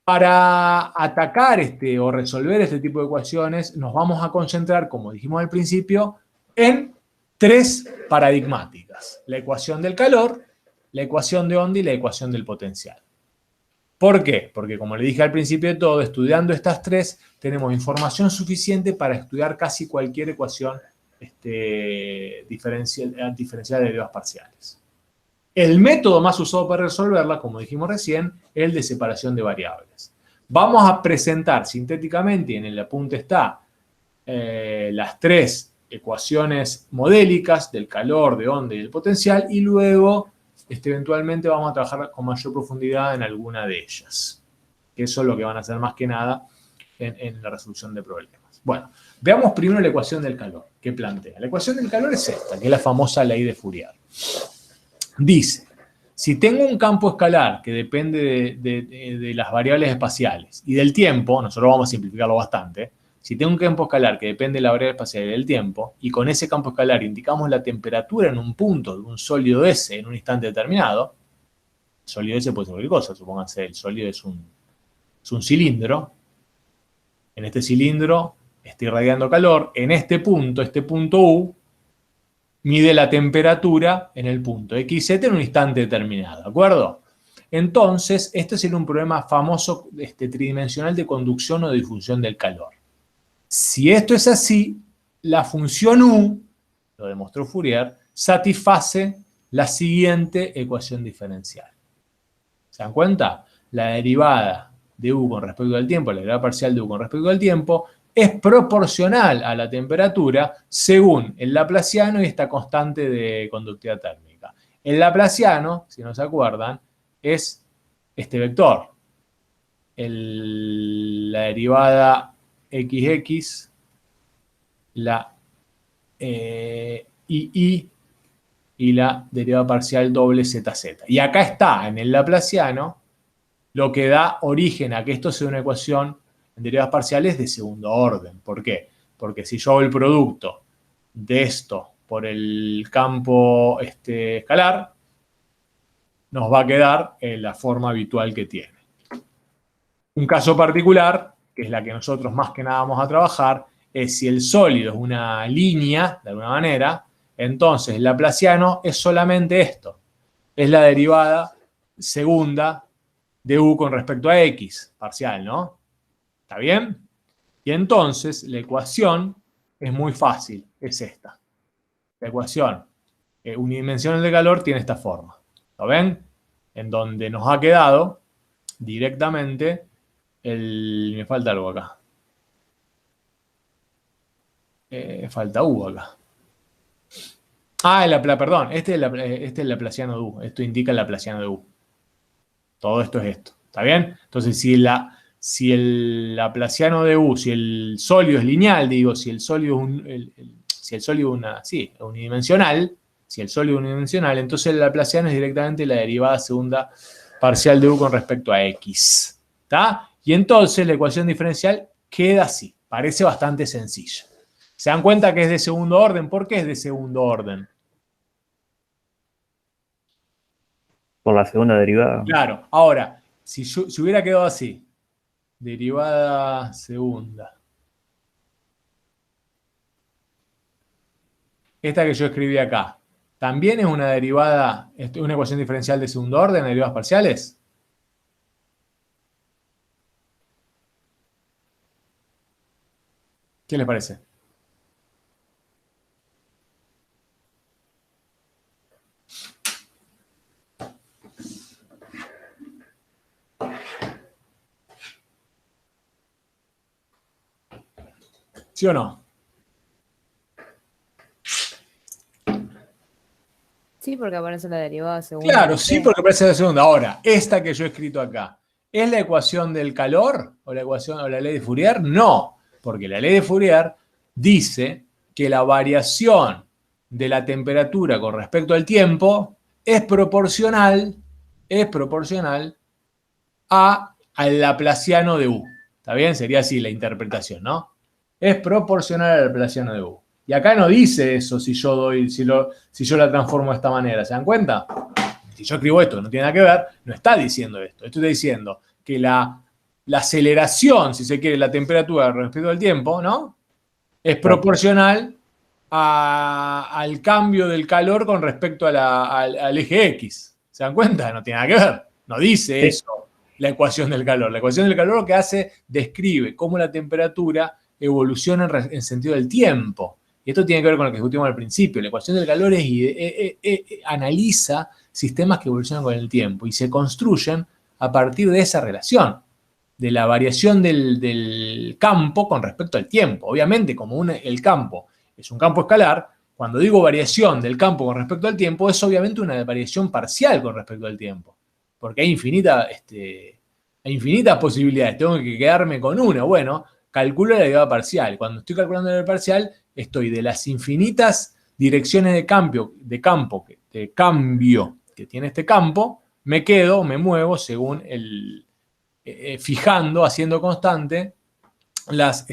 Para atacar o resolver este tipo de ecuaciones, nos vamos a concentrar, como dijimos al principio, en tres paradigmáticas: la ecuación del calor, la ecuación de onda y la ecuación del potencial. ¿Por qué? Porque, como le dije al principio de todo, estudiando estas tres, tenemos información suficiente para estudiar casi cualquier ecuación diferencial de derivadas parciales. El método más usado para resolverla, como dijimos recién, es el de separación de variables. Vamos a presentar sintéticamente, y en el apunte está, las tres ecuaciones modélicas del calor, de onda y del potencial, y luego eventualmente vamos a trabajar con mayor profundidad en alguna de ellas. Que eso es lo que van a hacer más que nada en la resolución de problemas. Bueno, veamos primero la ecuación del calor que plantea. La ecuación del calor es esta, que es la famosa ley de Fourier. Dice, si tengo un campo escalar que depende de las variables espaciales y del tiempo, nosotros vamos a simplificarlo bastante, si tengo un campo escalar que depende de la variable espacial y del tiempo, y con ese campo escalar indicamos la temperatura en un punto de un sólido S en un instante determinado, el sólido S puede ser cualquier cosa, supónganse el sólido es un cilindro, en este cilindro está irradiando calor, en este punto U, mide la temperatura en el punto XZ en un instante determinado, ¿de acuerdo? Entonces, este sería un problema famoso tridimensional de conducción o de difusión del calor. Si esto es así, la función U, lo demostró Fourier, satisface la siguiente ecuación diferencial. ¿Se dan cuenta? La derivada de U con respecto al tiempo, la derivada parcial de U con respecto al tiempo, es proporcional a la temperatura según el laplaciano y esta constante de conductividad térmica. El laplaciano, si no se acuerdan, es este vector. La derivada XX, la II y la derivada parcial doble ZZ. Y acá está, en el laplaciano, lo que da origen a que esto sea una ecuación en derivadas parciales de segundo orden. ¿Por qué? Porque si yo hago el producto de esto por el campo escalar, nos va a quedar en la forma habitual que tiene. Un caso particular, que es la que nosotros más que nada vamos a trabajar, es si el sólido es una línea, de alguna manera, entonces el laplaciano es solamente esto. Es la derivada segunda de U con respecto a X, parcial, ¿no? ¿Está bien? Y entonces la ecuación es muy fácil, es esta. La ecuación unidimensional de calor tiene esta forma. ¿Lo ven? En donde nos ha quedado directamente me falta algo acá. Falta U acá. Perdón, este es el laplaciano de U. Esto indica el laplaciano de U. Todo esto es esto. ¿Está bien? Entonces, si si el laplaciano de U, si el sólido es lineal, digo, si el sólido es unidimensional, si el sólido es unidimensional, entonces el laplaciano es directamente la derivada segunda parcial de U con respecto a X. ¿Está? Y entonces la ecuación diferencial queda así. Parece bastante sencilla. ¿Se dan cuenta que es de segundo orden? ¿Por qué es de segundo orden? Por la segunda derivada. Claro. Ahora, si hubiera quedado así, derivada segunda. Esta que yo escribí acá, ¿también es una derivada, una ecuación diferencial de segundo orden, derivadas parciales? ¿Qué les parece? ¿Sí o no? Sí, porque aparece la derivada segunda. Claro, sí, porque aparece la segunda. Ahora, esta que yo he escrito acá, ¿es la ecuación del calor o la ecuación o la ley de Fourier? No, porque la ley de Fourier dice que la variación de la temperatura con respecto al tiempo es proporcional al laplaciano de U. ¿Está bien? Sería así la interpretación, ¿no? Es proporcional al laplaciano de U. Y acá no dice eso si yo la transformo de esta manera. ¿Se dan cuenta? Si yo escribo esto que no tiene nada que ver, no está diciendo esto. Esto está diciendo que la aceleración, si se quiere, la temperatura respecto al tiempo, ¿no? Es proporcional al cambio del calor con respecto al eje X. ¿Se dan cuenta? No tiene nada que ver. No dice eso la ecuación del calor. La ecuación del calor lo que hace, describe cómo la temperatura evoluciona en sentido del tiempo. Y esto tiene que ver con lo que discutimos al principio. La ecuación del calor analiza sistemas que evolucionan con el tiempo y se construyen a partir de esa relación, de la variación del campo con respecto al tiempo. Obviamente, como el campo es un campo escalar, cuando digo variación del campo con respecto al tiempo, es obviamente una variación parcial con respecto al tiempo. Porque hay infinitas posibilidades. Tengo que quedarme con una. Bueno, calculo la derivada parcial. Cuando estoy calculando la derivada parcial, estoy de las infinitas direcciones de cambio que tiene este campo, me muevo según fijando, haciendo constante las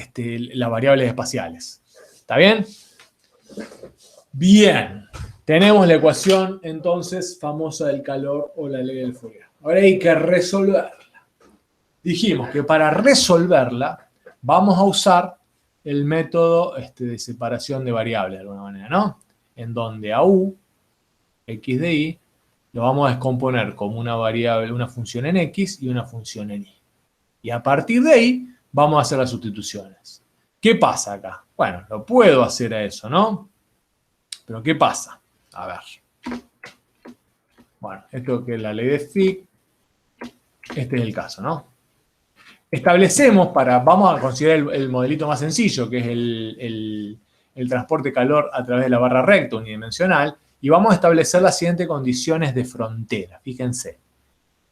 variables espaciales. ¿Está bien? Bien. Tenemos la ecuación, entonces, famosa del calor o la ley del Fourier. Ahora hay que resolverla. Dijimos que para resolverla vamos a usar el método de separación de variables, de alguna manera, ¿no? En donde a U, x de y, lo vamos a descomponer como una variable, una función en x y una función en y. Y a partir de ahí vamos a hacer las sustituciones. ¿Qué pasa acá? Bueno, lo puedo hacer a eso, ¿no? Pero ¿qué pasa? A ver. Bueno, esto que es la ley de Fick, este es el caso, ¿no? Establecemos vamos a considerar el modelito más sencillo, que es el transporte de calor a través de la barra recta unidimensional, y vamos a establecer las siguientes condiciones de frontera. Fíjense.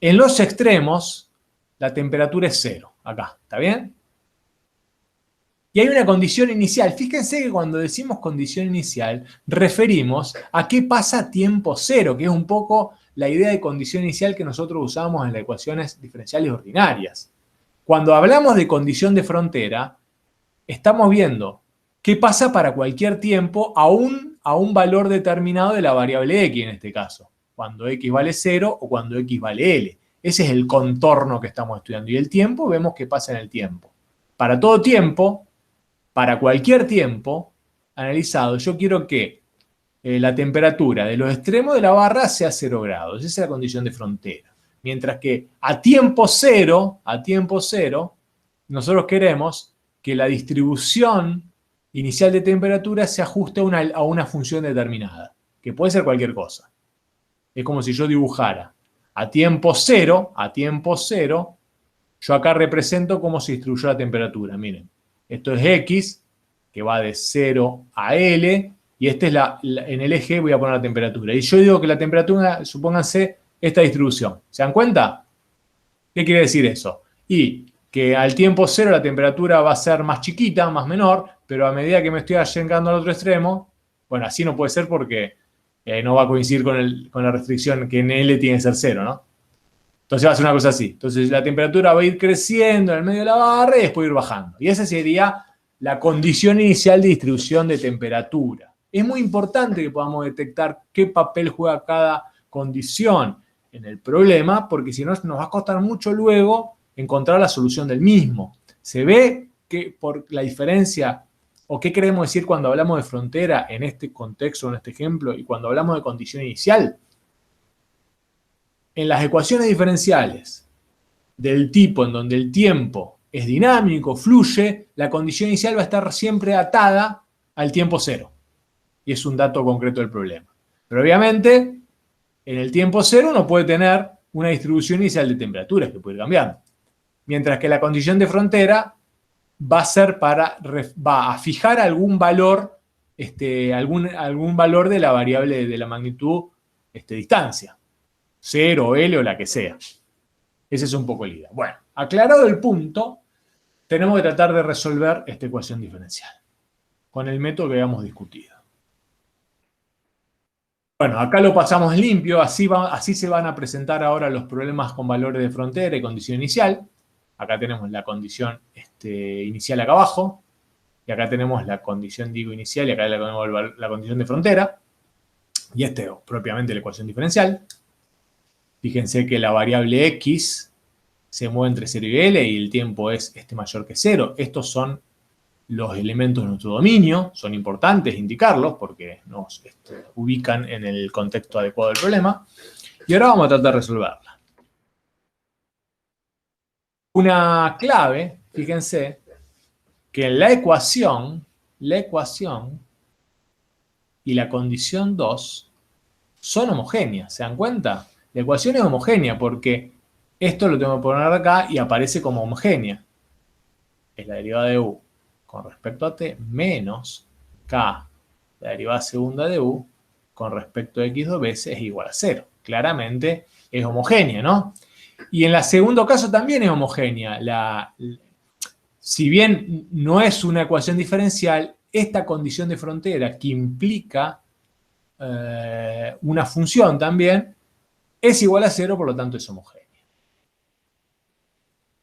En los extremos, la temperatura es 0. Acá, ¿está bien? Y hay una condición inicial. Fíjense que cuando decimos condición inicial, referimos a qué pasa a tiempo 0, que es un poco la idea de condición inicial que nosotros usamos en las ecuaciones diferenciales ordinarias. Cuando hablamos de condición de frontera, estamos viendo qué pasa para cualquier tiempo a un valor determinado de la variable x en este caso. Cuando x vale 0 o cuando x vale L. Ese es el contorno que estamos estudiando. Y el tiempo, vemos qué pasa en el tiempo. Para todo tiempo, para cualquier tiempo analizado, yo quiero que la temperatura de los extremos de la barra sea 0 grados. Esa es la condición de frontera. Mientras que a tiempo cero, nosotros queremos que la distribución inicial de temperatura se ajuste a una función determinada, que puede ser cualquier cosa. Es como si yo dibujara a tiempo cero, yo acá represento cómo se distribuyó la temperatura. Miren, esto es X, que va de 0 a L, y este es en el eje voy a poner la temperatura. Y yo digo que la temperatura, supónganse, esta distribución. ¿Se dan cuenta? ¿Qué quiere decir eso? Y que al tiempo cero la temperatura va a ser más chiquita, más menor, pero a medida que me estoy llegando al otro extremo, bueno, así no puede ser porque no va a coincidir con la restricción que en L tiene que ser cero, ¿no? Entonces va a ser una cosa así. Entonces la temperatura va a ir creciendo en el medio de la barra y después ir bajando. Y esa sería la condición inicial de distribución de temperatura. Es muy importante que podamos detectar qué papel juega cada condición en el problema, porque si no nos va a costar mucho luego encontrar la solución del mismo. Se ve que por la diferencia, o qué queremos decir cuando hablamos de frontera en este contexto, en este ejemplo, y cuando hablamos de condición inicial. En las ecuaciones diferenciales del tipo en donde el tiempo es dinámico, fluye, la condición inicial va a estar siempre atada al tiempo cero. Y es un dato concreto del problema. Pero obviamente, en el tiempo cero uno puede tener una distribución inicial de temperaturas que puede ir cambiando. Mientras que la condición de frontera va a fijar algún valor, algún valor de la variable de la magnitud distancia. 0, L o la que sea. Ese es un poco el idea. Bueno, aclarado el punto, tenemos que tratar de resolver esta ecuación diferencial con el método que habíamos discutido. Bueno, acá lo pasamos limpio, así se van a presentar ahora los problemas con valores de frontera y condición inicial. Acá tenemos la condición inicial acá abajo, y acá tenemos la condición, inicial, y acá tenemos la condición de frontera, y propiamente la ecuación diferencial. Fíjense que la variable X se mueve entre 0 y L y el tiempo es mayor que 0. Estos son los elementos de nuestro dominio. Son importantes indicarlos porque nos ubican en el contexto adecuado del problema. Y ahora vamos a tratar de resolverla. Una clave, fíjense, que la ecuación y la condición 2 son homogéneas. ¿Se dan cuenta? La ecuación es homogénea porque esto lo tengo que poner acá y aparece como homogénea. Es la derivada de u con respecto a t menos k, la derivada segunda de u con respecto a x dos veces es igual a 0. Claramente es homogénea, ¿no? Y en el segundo caso también es homogénea. Si bien no es una ecuación diferencial, esta condición de frontera que implica una función también, es igual a 0, por lo tanto es homogénea.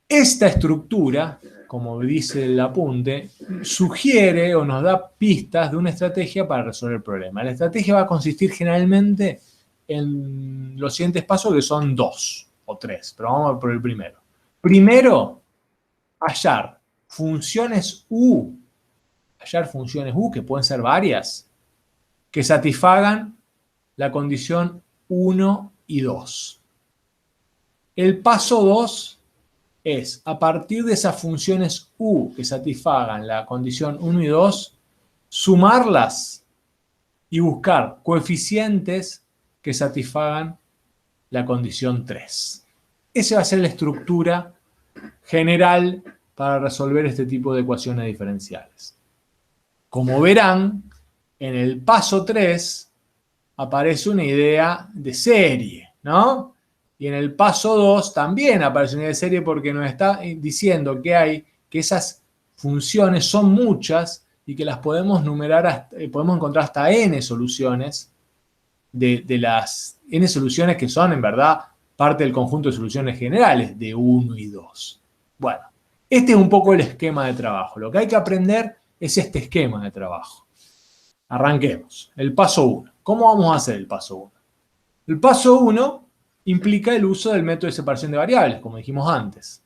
Esta estructura, como dice el apunte, sugiere o nos da pistas de una estrategia para resolver el problema. La estrategia va a consistir generalmente en los siguientes pasos, que son 2 o 3, pero vamos por el primero. Primero, hallar funciones U, que pueden ser varias, que satisfagan la condición 1 y 2. El paso 2 es, a partir de esas funciones U que satisfagan la condición 1 y 2, sumarlas y buscar coeficientes que satisfagan la condición 3. Esa va a ser la estructura general para resolver este tipo de ecuaciones diferenciales. Como verán, en el paso 3 aparece una idea de serie, ¿no? Y en el paso 2 también aparece una idea de serie porque nos está diciendo que esas funciones son muchas y que las podemos numerar, podemos encontrar hasta n soluciones de las n soluciones que son en verdad parte del conjunto de soluciones generales de 1 y 2. Bueno, este es un poco el esquema de trabajo. Lo que hay que aprender es este esquema de trabajo. Arranquemos. El paso 1. ¿Cómo vamos a hacer el paso 1? El paso 1 implica el uso del método de separación de variables, como dijimos antes.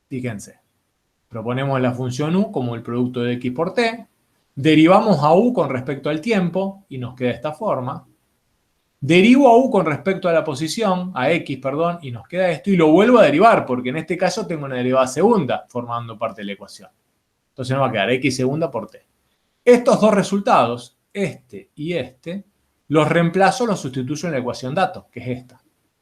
Fíjense. Proponemos la función u como el producto de x por t. Derivamos a u con respecto al tiempo y nos queda de esta forma. Derivo a u con respecto a la posición, a x, perdón, y nos queda esto. Y lo vuelvo a derivar porque en este caso tengo una derivada segunda formando parte de la ecuación. Entonces nos va a quedar x segunda por t. Estos dos resultados, este y este, los reemplazo, los sustituyo en la ecuación datos, que es esta.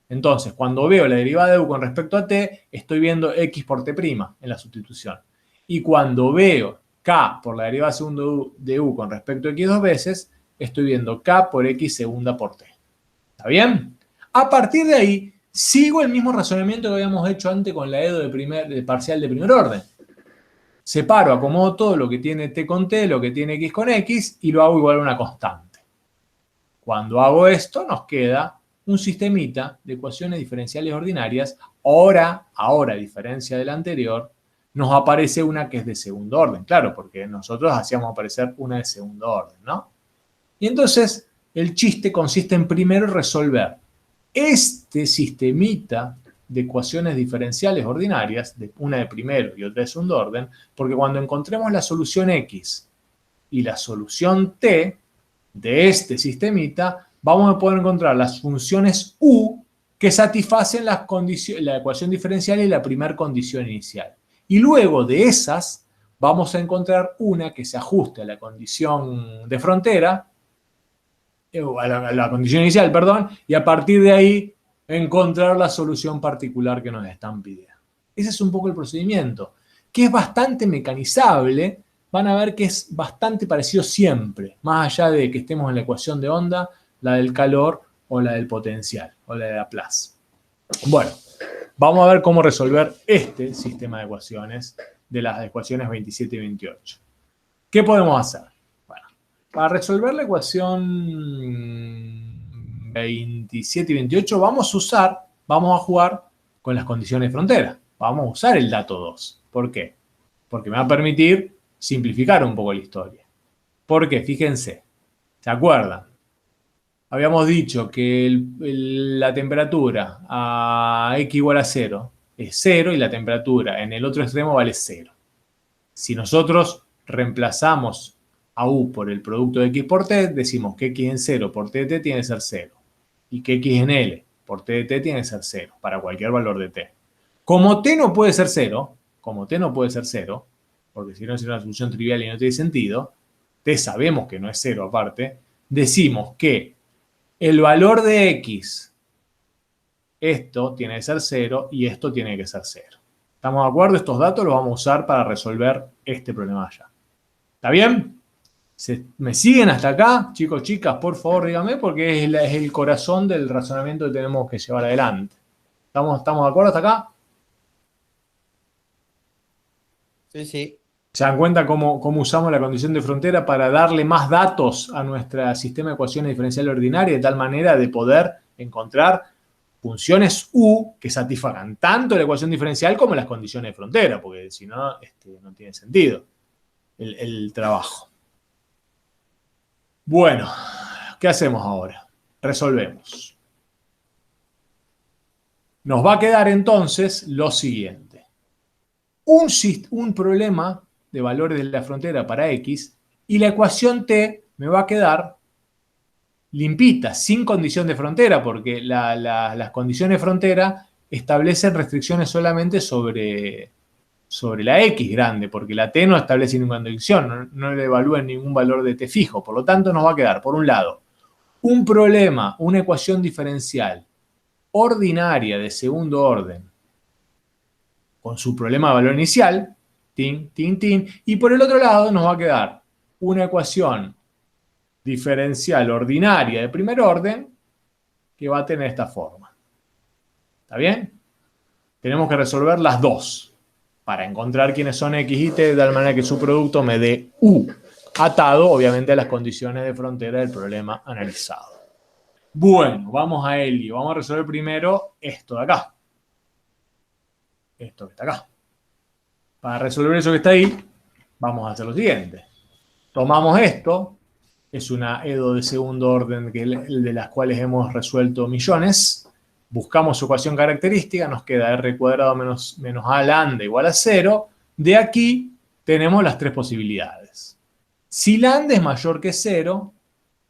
Entonces, cuando veo la derivada de u con respecto a t, estoy viendo x por t' en la sustitución. Y cuando veo k por la derivada segunda de u con respecto a x dos veces, estoy viendo k por x segunda por t. ¿Está bien? A partir de ahí, Sigo el mismo razonamiento que habíamos hecho antes con la EDO de parcial de primer orden. Separo, acomodo todo lo que tiene t con t, lo que tiene x con x, y lo hago igual a una constante. Cuando hago esto, nos queda un sistemita de ecuaciones diferenciales ordinarias. Ahora, a diferencia de la anterior, nos aparece una que es de segundo orden. Claro, porque nosotros hacíamos aparecer una de segundo orden, ¿no? Y entonces, el chiste consiste en primero resolver este sistemita de ecuaciones diferenciales ordinarias, una de primero y otra de segundo orden, porque cuando encontremos la solución X y la solución T de este sistemita, vamos a poder encontrar las funciones U que satisfacen la ecuación diferencial y la primera condición inicial. Y luego de esas, vamos a encontrar una que se ajuste a la condición de frontera, a la condición inicial, perdón, y a partir de ahí encontrar la solución particular que nos están pidiendo. Ese es un poco el procedimiento, que es bastante mecanizable. Van a ver que es bastante parecido siempre, más allá de que estemos en la ecuación de onda, la del calor o la del potencial, o la de Laplace. Bueno, vamos a ver cómo resolver este sistema de ecuaciones, de las ecuaciones 27 y 28. ¿Qué podemos hacer? Bueno, para resolver la ecuación 27 y 28 vamos a jugar con las condiciones de frontera. Vamos a usar el dato 2. ¿Por qué? Porque me va a permitir simplificar un poco la historia. ¿Por qué? Fíjense, ¿se acuerdan? Habíamos dicho que la temperatura a x igual a 0 es 0 y la temperatura en el otro extremo vale 0. Si nosotros reemplazamos a u por el producto de x por t, decimos que x en 0 por t de t tiene que ser 0. Y que x en L por t de t tiene que ser 0 para cualquier valor de t. Como t no puede ser 0, porque si no es una solución trivial y no tiene sentido, t sabemos que no es 0 aparte, decimos que el valor de x, esto tiene que ser 0 y esto tiene que ser 0. ¿Estamos de acuerdo? Estos datos los vamos a usar para resolver este problema allá. ¿Está bien? ¿Me siguen hasta acá? Chicos, chicas, por favor díganme, porque es el corazón del razonamiento que tenemos que llevar adelante. ¿Estamos de acuerdo hasta acá? Sí, sí. ¿Se dan cuenta cómo usamos la condición de frontera para darle más datos a nuestro sistema de ecuaciones diferenciales ordinarias de tal manera de poder encontrar funciones U que satisfagan tanto la ecuación diferencial como las condiciones de frontera? Porque si no, no tiene sentido el trabajo. Bueno, ¿qué hacemos ahora? Resolvemos. Nos va a quedar entonces lo siguiente. Un problema de valores de la frontera para x y la ecuación t me va a quedar limpita, sin condición de frontera, porque las condiciones de frontera establecen restricciones solamente sobre la x grande, porque la t no establece ninguna condición, no le evalúa ningún valor de t fijo. Por lo tanto, nos va a quedar, por un lado, un problema, una ecuación diferencial ordinaria de segundo orden, con su problema de valor inicial, tin, tin, tin, y por el otro lado nos va a quedar una ecuación diferencial ordinaria de primer orden que va a tener esta forma. ¿Está bien? Tenemos que resolver las dos para encontrar quiénes son x y t de tal manera que su producto me dé u, atado obviamente a las condiciones de frontera del problema analizado. Bueno, vamos a ello. Vamos a resolver primero esto de acá. Esto que está acá. Para resolver eso que está ahí, vamos a hacer lo siguiente. Tomamos esto, es una EDO de segundo orden de las cuales hemos resuelto millones. Buscamos su ecuación característica, nos queda r cuadrado menos a lambda igual a 0. De aquí tenemos las tres posibilidades. Si lambda es mayor que 0,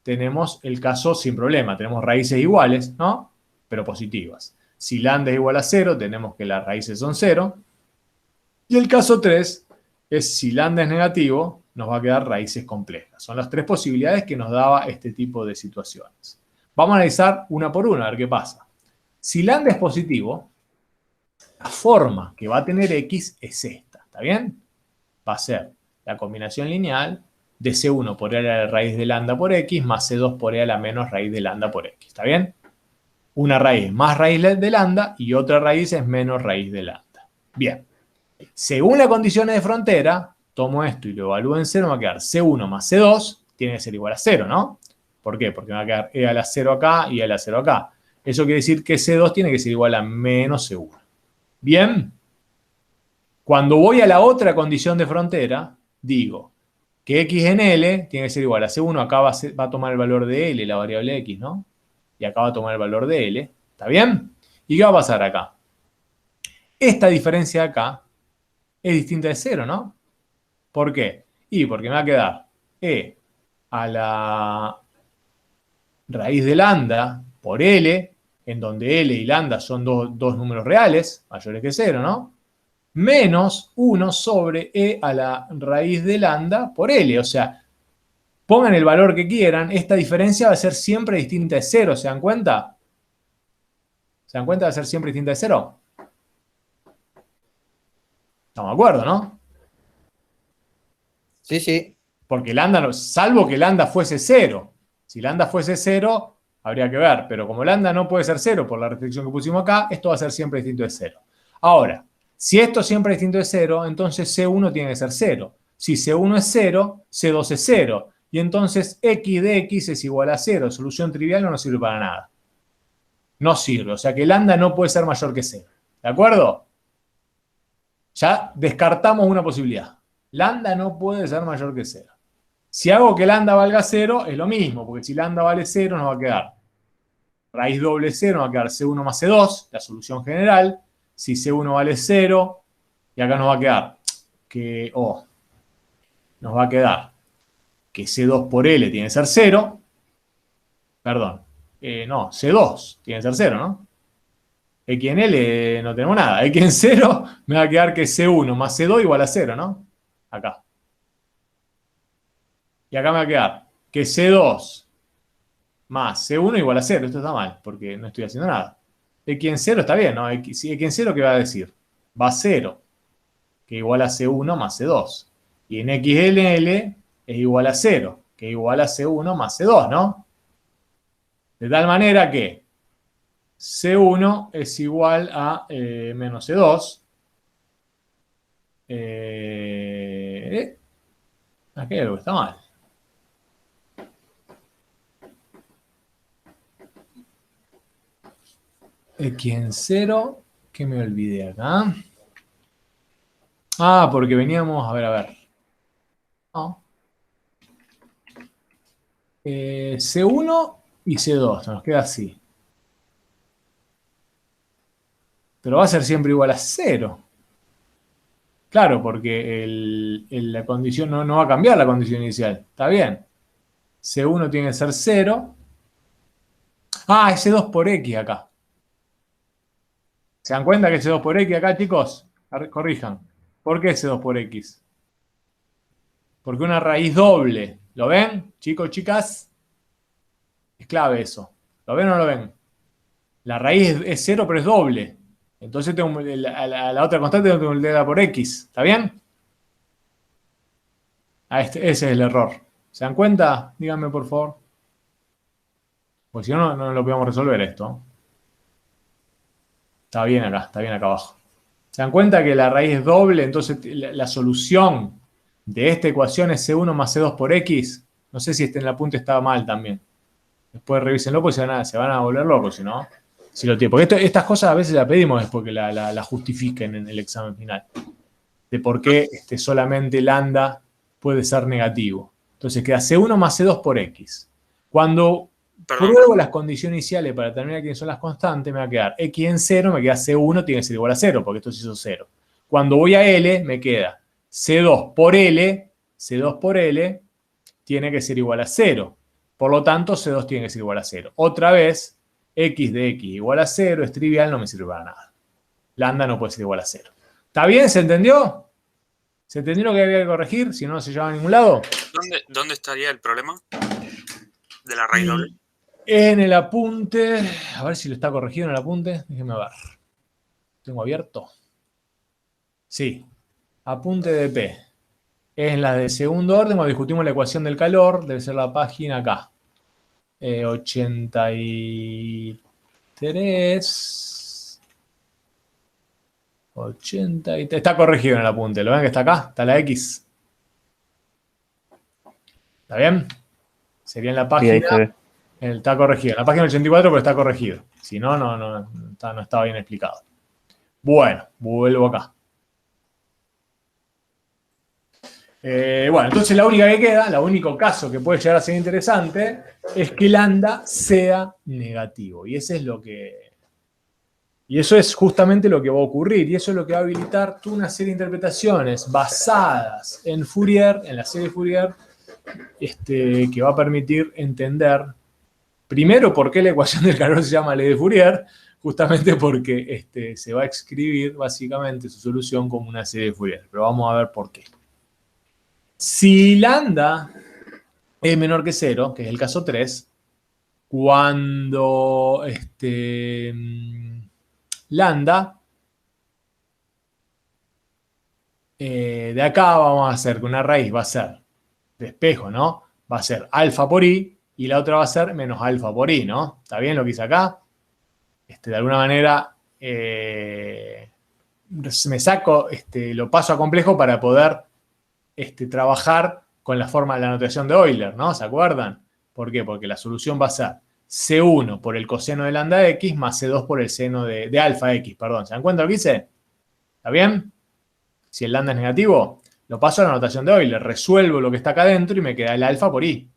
tenemos el caso sin problema, tenemos raíces iguales, ¿no? Pero positivas. Si lambda es igual a 0, tenemos que las raíces son 0. Y el caso 3 es si lambda es negativo, nos va a quedar raíces complejas. Son las tres posibilidades que nos daba este tipo de situaciones. Vamos a analizar una por una, a ver qué pasa. Si lambda es positivo, la forma que va a tener x es esta, ¿está bien? Va a ser la combinación lineal de C1 por e a la raíz de lambda por x más C2 por e a la menos raíz de lambda por x, ¿está bien? Una raíz más raíz de lambda y otra raíz es menos raíz de lambda. Bien. Según las condiciones de frontera, tomo esto y lo evalúo en cero, me va a quedar C1 más C2 tiene que ser igual a 0, ¿no? ¿Por qué? Porque me va a quedar E a la 0 acá y E a la 0 acá. Eso quiere decir que C2 tiene que ser igual a menos C1. Bien. Cuando voy a la otra condición de frontera, digo que X en L tiene que ser igual a C1. Acá va a tomar el valor de L, la variable X, ¿no? Y acá va a tomar el valor de L. ¿Está bien? ¿Y qué va a pasar acá? Esta diferencia de acá es distinta de 0, ¿no? ¿Por qué? Y porque me va a quedar E a la raíz de lambda por L, en donde L y lambda son dos números reales, mayores que 0, ¿no? Menos 1 sobre E a la raíz de lambda por L. O sea, pongan el valor que quieran, esta diferencia va a ser siempre distinta de 0. ¿Se dan cuenta? ¿Se dan cuenta? Va a ser siempre distinta de 0. Estamos de acuerdo, ¿no? Sí, sí. Porque lambda, salvo que lambda fuese 0. Si lambda fuese 0, habría que ver. Pero como lambda no puede ser 0 por la restricción que pusimos acá, esto va a ser siempre distinto de 0. Ahora, si esto siempre es distinto de 0, entonces C1 tiene que ser 0. Si C1 es 0, C2 es 0. Y entonces X de X es igual a 0. Solución trivial no nos sirve para nada. No sirve. O sea que lambda no puede ser mayor que 0. ¿De acuerdo? Ya descartamos una posibilidad. Lambda no puede ser mayor que 0. Si hago que lambda valga 0, es lo mismo, porque si lambda vale 0, nos va a quedar raíz doble 0, nos va a quedar C1 más C2, la solución general. Si C1 vale 0, y acá nos va a quedar que, nos va a quedar que C2 por L tiene que ser 0. Perdón, no, C2 tiene que ser 0, ¿no? X en L no tenemos nada. X en 0 me va a quedar que C1 más C2 igual a 0, ¿no? Acá. Y acá me va a quedar que C2 más C1 igual a 0. Esto está mal, porque no estoy haciendo nada. X en 0 está bien, ¿no? X en 0, ¿qué va a decir? Va a 0, que igual a C1 más C2. Y en XLL es igual a 0, que igual a C1 más C2, ¿no? De tal manera que C1 es igual a menos C2. Aquí hay algo que está mal. X en 0, ¿qué me olvidé acá? Ah, porque veníamos, a ver. No. C1 y C2, nos queda así. Pero va a ser siempre igual a 0. Claro, porque la condición no va a cambiar la condición inicial. Está bien. C1 tiene que ser 0. Ah, es C2 por X acá. ¿Se dan cuenta que es C2 por X acá, chicos? Corrijan. ¿Por qué C2 por X? Porque una raíz doble. ¿Lo ven, chicos, chicas? Es clave eso. ¿Lo ven o no lo ven? La raíz es 0, pero es doble. Entonces tengo la otra constante tengo que multiplicarla por X. ¿Está bien? Ese es el error. ¿Se dan cuenta? Díganme, por favor. Porque si no, no lo podemos resolver esto. Está bien acá abajo. ¿Se dan cuenta que la raíz es doble? Entonces la solución de esta ecuación es C1 más C2 por X. No sé si en el apunte estaba mal también. Después revísenlo porque se van a volver locos, si no. Si lo tiene. Porque estas cosas a veces las pedimos después que la justifiquen en el examen final. De por qué solamente lambda puede ser negativo. Entonces queda C1 más C2 por X. Cuando pruebo las condiciones iniciales para determinar quiénes son las constantes, me va a quedar X en 0, me queda C1, tiene que ser igual a 0, porque esto se hizo 0. Cuando voy a L, me queda C2 por L tiene que ser igual a 0. Por lo tanto, C2 tiene que ser igual a 0. Otra vez, X de X igual a 0 es trivial, no me sirve para nada. Lambda no puede ser igual a 0. ¿Está bien? ¿Se entendió? ¿Se entendió lo que había que corregir? Si no se lleva a ningún lado. ¿Dónde estaría el problema de la raíz doble? En el apunte. A ver si lo está corregido en el apunte. Déjenme ver. ¿Tengo abierto? Sí. Apunte de P. Es la de segundo orden. Cuando discutimos la ecuación del calor, debe ser la página acá. 83. 3, 80 y está corregido en el apunte. ¿Lo ven que está acá? Está la X. ¿Está bien? Sería en la Sí, página. ahí se ve. Está corregido. En la página 84, pero está corregido. Si no, no estaba bien explicado. Bueno, vuelvo acá. Bueno, entonces la única que queda, el único caso que puede llegar a ser interesante, es que lambda sea negativo. Y ese es lo que. Y eso es justamente lo que va a ocurrir. Y eso es lo que va a habilitar toda una serie de interpretaciones basadas en Fourier, en la serie Fourier, que va a permitir entender, primero, por qué la ecuación del calor se llama ley de Fourier, justamente porque se va a escribir básicamente su solución como una serie de Fourier. Pero vamos a ver por qué. Si lambda es menor que 0, que es el caso 3, cuando lambda, de acá vamos a hacer que una raíz va a ser de espejo, ¿no? Va a ser alfa por i y la otra va a ser menos alfa por i, ¿no? ¿Está bien lo que hice acá? De alguna manera me saco, lo paso a complejo para poder trabajar con la forma de la notación de Euler, ¿no? ¿Se acuerdan? ¿Por qué? Porque la solución va a ser C1 por el coseno de lambda X más C2 por el seno de alfa X, perdón. ¿Se dan cuenta lo que hice? ¿Está bien? Si el lambda es negativo, lo paso a la notación de Euler, resuelvo lo que está acá adentro y me queda el alfa por i.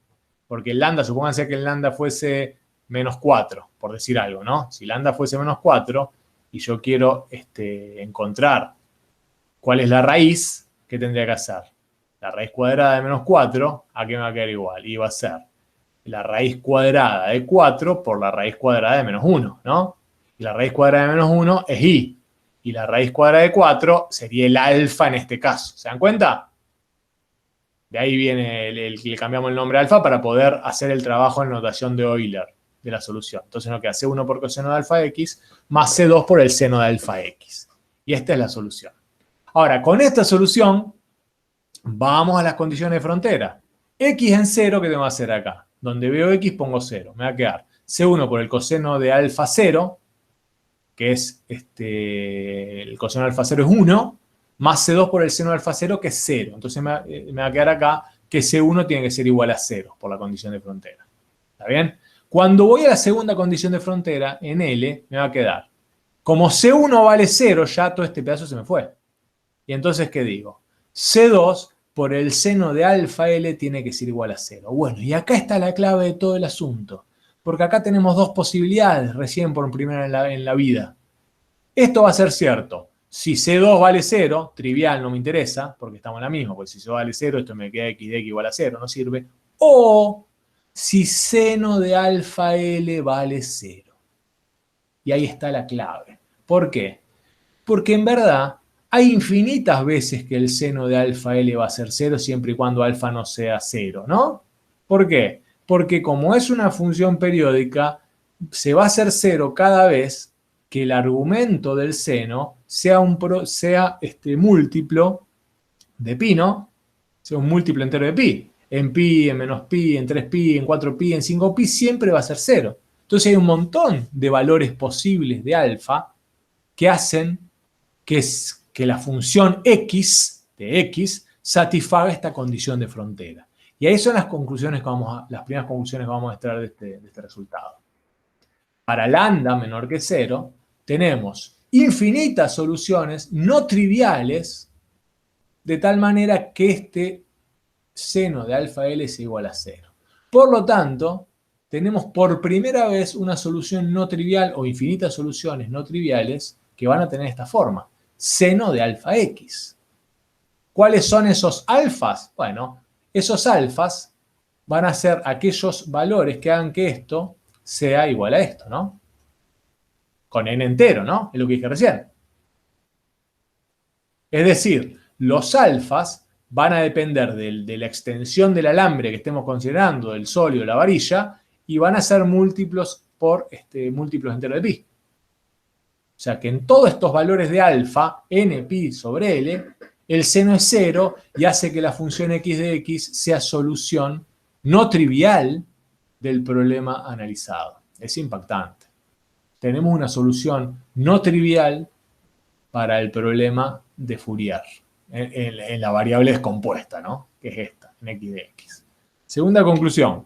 Porque el lambda, supónganse que el lambda fuese menos 4, por decir algo, ¿no? Si lambda fuese menos 4 y yo quiero encontrar cuál es la raíz, ¿qué tendría que hacer? La raíz cuadrada de menos 4, ¿a qué me va a quedar igual? Y va a ser la raíz cuadrada de 4 por la raíz cuadrada de menos 1, ¿no? Y la raíz cuadrada de menos 1 es i. Y la raíz cuadrada de 4 sería el alfa en este caso. ¿Se dan cuenta? De ahí viene le cambiamos el nombre alfa para poder hacer el trabajo en notación de Euler de la solución. Entonces nos queda C1 por coseno de alfa X más C2 por el seno de alfa X. Y esta es la solución. Ahora, con esta solución, vamos a las condiciones de frontera. X en 0, ¿qué tengo que hacer acá? Donde veo X pongo 0. Me va a quedar C1 por el coseno de alfa 0, que es el coseno de alfa 0 es 1, más C2 por el seno de alfa 0, que es 0. Entonces me va a quedar acá que C1 tiene que ser igual a 0 por la condición de frontera. ¿Está bien? Cuando voy a la segunda condición de frontera, en L, me va a quedar, como C1 vale 0, ya todo este pedazo se me fue. Y entonces, ¿qué digo? C2 por el seno de alfa L tiene que ser igual a 0. Bueno, y acá está la clave de todo el asunto. Porque acá tenemos dos posibilidades recién por primera en la vida. Esto va a ser cierto. Si C2 vale 0, trivial, no me interesa, porque estamos en la misma, porque si C2 vale 0, esto me queda x de x igual a 0, no sirve. O si seno de alfa L vale 0. Y ahí está la clave. ¿Por qué? Porque en verdad hay infinitas veces que el seno de alfa L va a ser 0 siempre y cuando alfa no sea 0, ¿no? ¿Por qué? Porque como es una función periódica, se va a hacer 0 cada vez que el argumento del seno sea múltiplo de pi, ¿no? Sea un múltiplo entero de pi. En pi, en menos pi, en 3pi, en 4pi, en 5pi, siempre va a ser 0. Entonces hay un montón de valores posibles de alfa que hacen que la función x de x satisfaga esta condición de frontera. Y ahí son las conclusiones las primeras conclusiones que vamos a extraer de este resultado. Para lambda menor que 0, tenemos infinitas soluciones no triviales, de tal manera que este seno de alfa L es igual a 0. Por lo tanto, tenemos por primera vez una solución no trivial o infinitas soluciones no triviales que van a tener esta forma. Seno de alfa X. ¿Cuáles son esos alfas? Bueno, esos alfas van a ser aquellos valores que hagan que esto sea igual a esto, ¿no? Con n entero, ¿no? Es lo que dije recién. Es decir, los alfas van a depender de la extensión del alambre que estemos considerando, del sólido, la varilla, y van a ser múltiplos por múltiplos enteros de pi. O sea que en todos estos valores de alfa, n pi sobre L, el seno es 0 y hace que la función x de x sea solución no trivial del problema analizado. Es impactante. tenemos una solución no trivial para el problema de Fourier en la variable descompuesta, ¿no? Que es esta, en x de x. Segunda conclusión,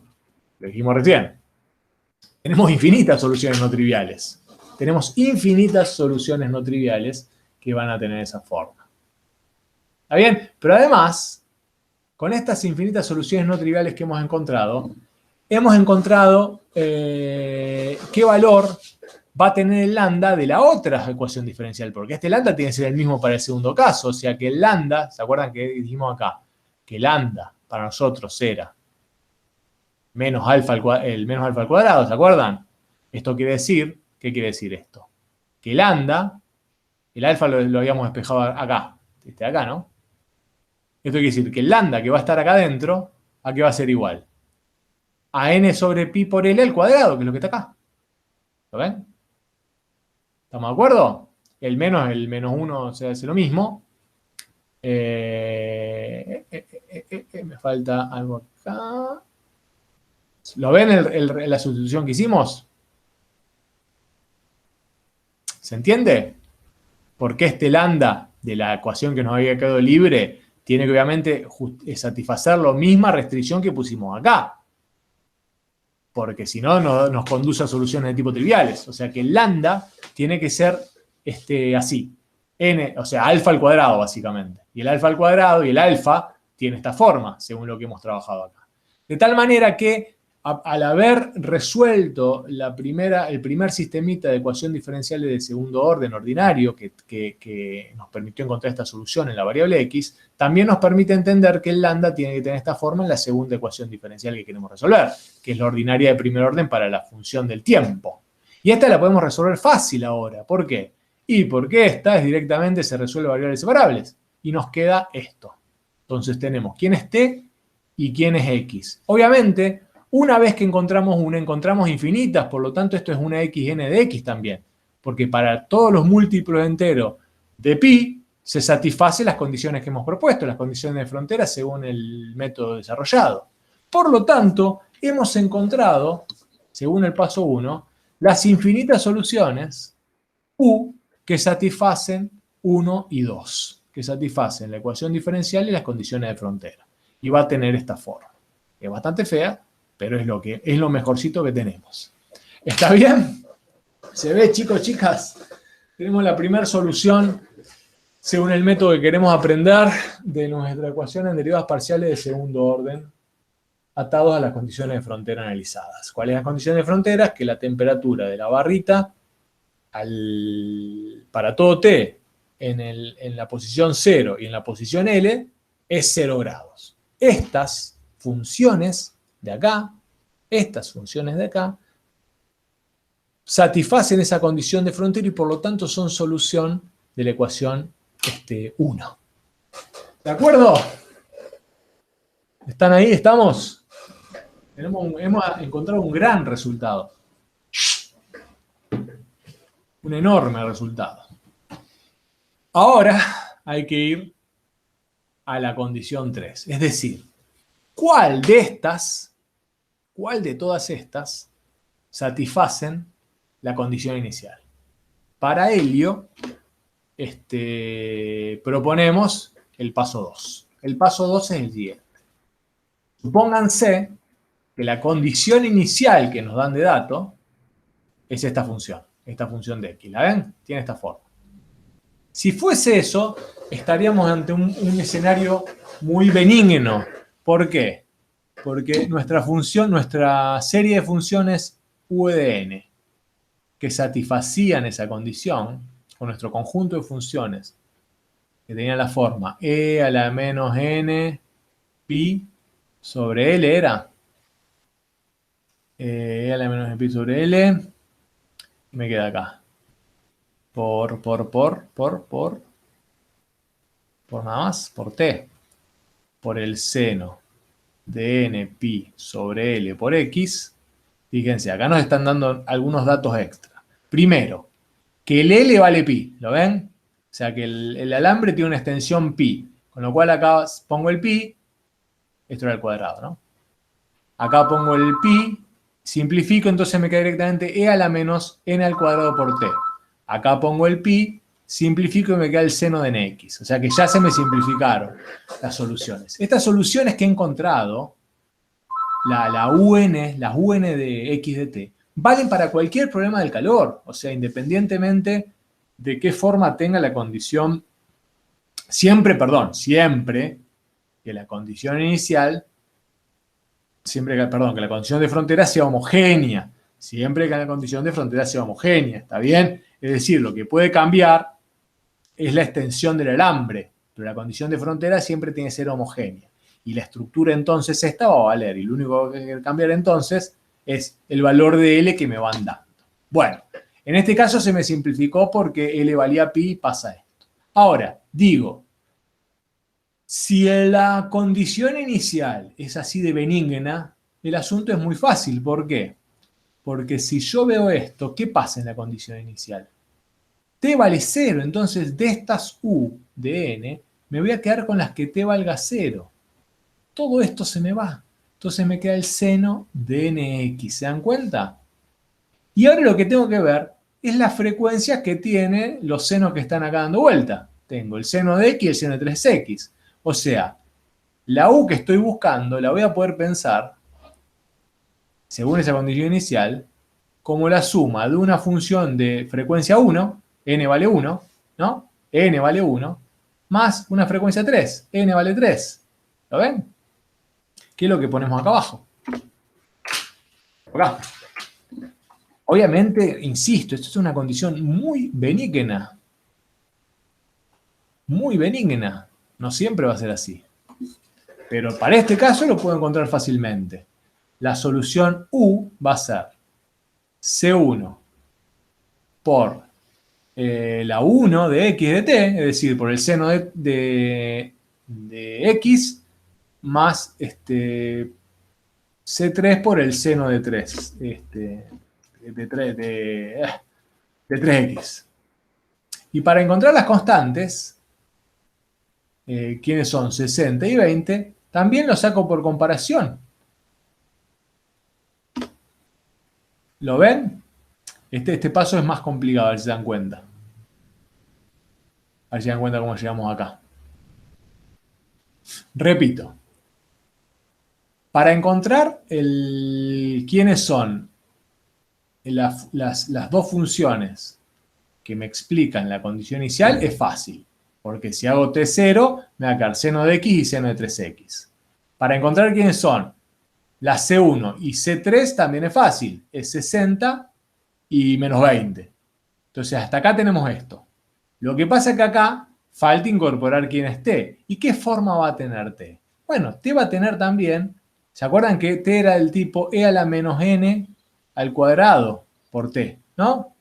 lo dijimos recién. Tenemos infinitas soluciones no triviales. Tenemos infinitas soluciones no triviales que van a tener esa forma. ¿Está bien? Pero además, con estas infinitas soluciones no triviales que hemos encontrado qué valor va a tener el lambda de la otra ecuación diferencial, porque este lambda tiene que ser el mismo para el segundo caso, o sea que el lambda, ¿se acuerdan que dijimos acá? Que lambda para nosotros era menos alfa el menos alfa al cuadrado, ¿se acuerdan? Esto quiere decir, ¿qué quiere decir esto? Que lambda, el alfa lo habíamos despejado acá, este de acá, ¿no? Esto quiere decir que el lambda que va a estar acá adentro, ¿a qué va a ser igual? A n sobre pi por l al cuadrado, que es lo que está acá. ¿Lo ven? ¿Estamos de acuerdo? El menos 1 se hace lo mismo. Me falta algo acá. ¿Lo ven la sustitución que hicimos? ¿Se entiende? Porque este lambda de la ecuación que nos había quedado libre tiene que obviamente satisfacer la misma restricción que pusimos acá. Porque si no, nos conduce a soluciones de tipo triviales. O sea que el lambda tiene que ser así. N, o sea, alfa al cuadrado, básicamente. Y el alfa al cuadrado y el alfa tiene esta forma, según lo que hemos trabajado acá. De tal manera que, al haber resuelto el primer sistemita de ecuación diferencial de segundo orden ordinario que nos permitió encontrar esta solución en la variable x, también nos permite entender que el lambda tiene que tener esta forma en la segunda ecuación diferencial que queremos resolver, que es la ordinaria de primer orden para la función del tiempo. Y esta la podemos resolver fácil ahora. ¿Por qué? Y porque esta directamente se resuelve variables separables. Y nos queda esto. Entonces tenemos quién es t y quién es x. Obviamente, una vez que encontramos una, encontramos infinitas, por lo tanto esto es una xn de x también, porque para todos los múltiplos enteros de pi se satisfacen las condiciones que hemos propuesto, las condiciones de frontera según el método desarrollado. Por lo tanto, hemos encontrado, según el paso 1, las infinitas soluciones U que satisfacen 1 y 2, que satisfacen la ecuación diferencial y las condiciones de frontera. Y va a tener esta forma. Es bastante fea, pero es lo mejorcito que tenemos. ¿Está bien? ¿Se ve, chicos, chicas? Tenemos la primera solución según el método que queremos aprender de nuestra ecuación en derivadas parciales de segundo orden, atados a las condiciones de frontera analizadas. ¿Cuáles son las condiciones de frontera? Que la temperatura de la barrita para todo t en la posición 0 y en la posición L es 0 grados. Estas funciones de acá, satisfacen esa condición de frontera y por lo tanto son solución de la ecuación 1. ¿De acuerdo? ¿Están ahí? ¿Estamos? Hemos encontrado un gran resultado. Un enorme resultado. Ahora hay que ir a la condición 3. Es decir, ¿cuál de todas estas satisfacen la condición inicial? Para ello, proponemos el paso 2. El paso 2 es el siguiente. Supónganse que la condición inicial que nos dan de dato es esta función de x. ¿La ven? Tiene esta forma. Si fuese eso, estaríamos ante un escenario muy benigno. ¿Por qué? Porque nuestra serie de funciones u de n que satisfacían esa condición, con nuestro conjunto de funciones que tenían la forma e a la menos n pi sobre L era. E a la menos n pi sobre L. Y me queda acá. Por nada más, por t. Por el seno de n pi sobre L por x. Fíjense, acá nos están dando algunos datos extra. Primero, que el L vale pi, ¿lo ven? O sea que el alambre tiene una extensión pi, con lo cual acá pongo el pi, esto era el cuadrado, ¿no? Acá pongo el pi Simplifico, entonces me queda directamente e a la menos n al cuadrado por t. Acá pongo el pi, simplifico y me queda el seno de nx. O sea que ya se me simplificaron las soluciones. Estas soluciones que he encontrado, las UN de x de t, valen para cualquier problema del calor. O sea, independientemente de qué forma tenga la condición, siempre que la condición inicial, que la condición de frontera sea homogénea. Siempre que la condición de frontera sea homogénea, ¿está bien? Es decir, lo que puede cambiar es la extensión del alambre, pero la condición de frontera siempre tiene que ser homogénea. Y la estructura entonces esta va a valer, y lo único que hay que cambiar entonces es el valor de L que me van dando. Bueno, en este caso se me simplificó porque L valía pi y pasa esto. Ahora, digo, si la condición inicial es así de benigna, el asunto es muy fácil. ¿Por qué? Porque si yo veo esto, ¿qué pasa en la condición inicial? T vale 0, entonces de estas U de n, me voy a quedar con las que T valga 0. Todo esto se me va. Entonces me queda el seno de nx. ¿Se dan cuenta? Y ahora lo que tengo que ver es las frecuencias que tienen los senos que están acá dando vuelta. Tengo el seno de x y el seno de 3x. O sea, la U que estoy buscando la voy a poder pensar, según esa condición inicial, como la suma de una función de frecuencia 1, n vale 1, ¿no? n vale 1, más una frecuencia 3, n vale 3. ¿Lo ven? ¿Qué es lo que ponemos acá abajo? Acá. Obviamente, insisto, esto es una condición muy benigna. Muy benigna. No siempre va a ser así. Pero para este caso lo puedo encontrar fácilmente. La solución U va a ser C1 por la 1 de x de t, es decir, por el seno de x, más C3 por el seno de 3, de 3x. Y para encontrar las constantes, ¿quiénes son? 60 y 20, también lo saco por comparación. ¿Lo ven? Este paso es más complicado, a ver si se dan cuenta. A ver si se dan cuenta cómo llegamos acá. Repito. Para encontrar quiénes son las dos funciones que me explican la condición inicial es fácil. Porque si hago T0, me va a quedar seno de x y seno de 3x. Para encontrar quiénes son la C1 y C3 también es fácil. Es 60 y menos 20. Entonces hasta acá tenemos esto. Lo que pasa es que acá falta incorporar quién es T. ¿Y qué forma va a tener T? Bueno, T va a tener también, ¿se acuerdan que T era del tipo e a la menos n al cuadrado por T? ¿No?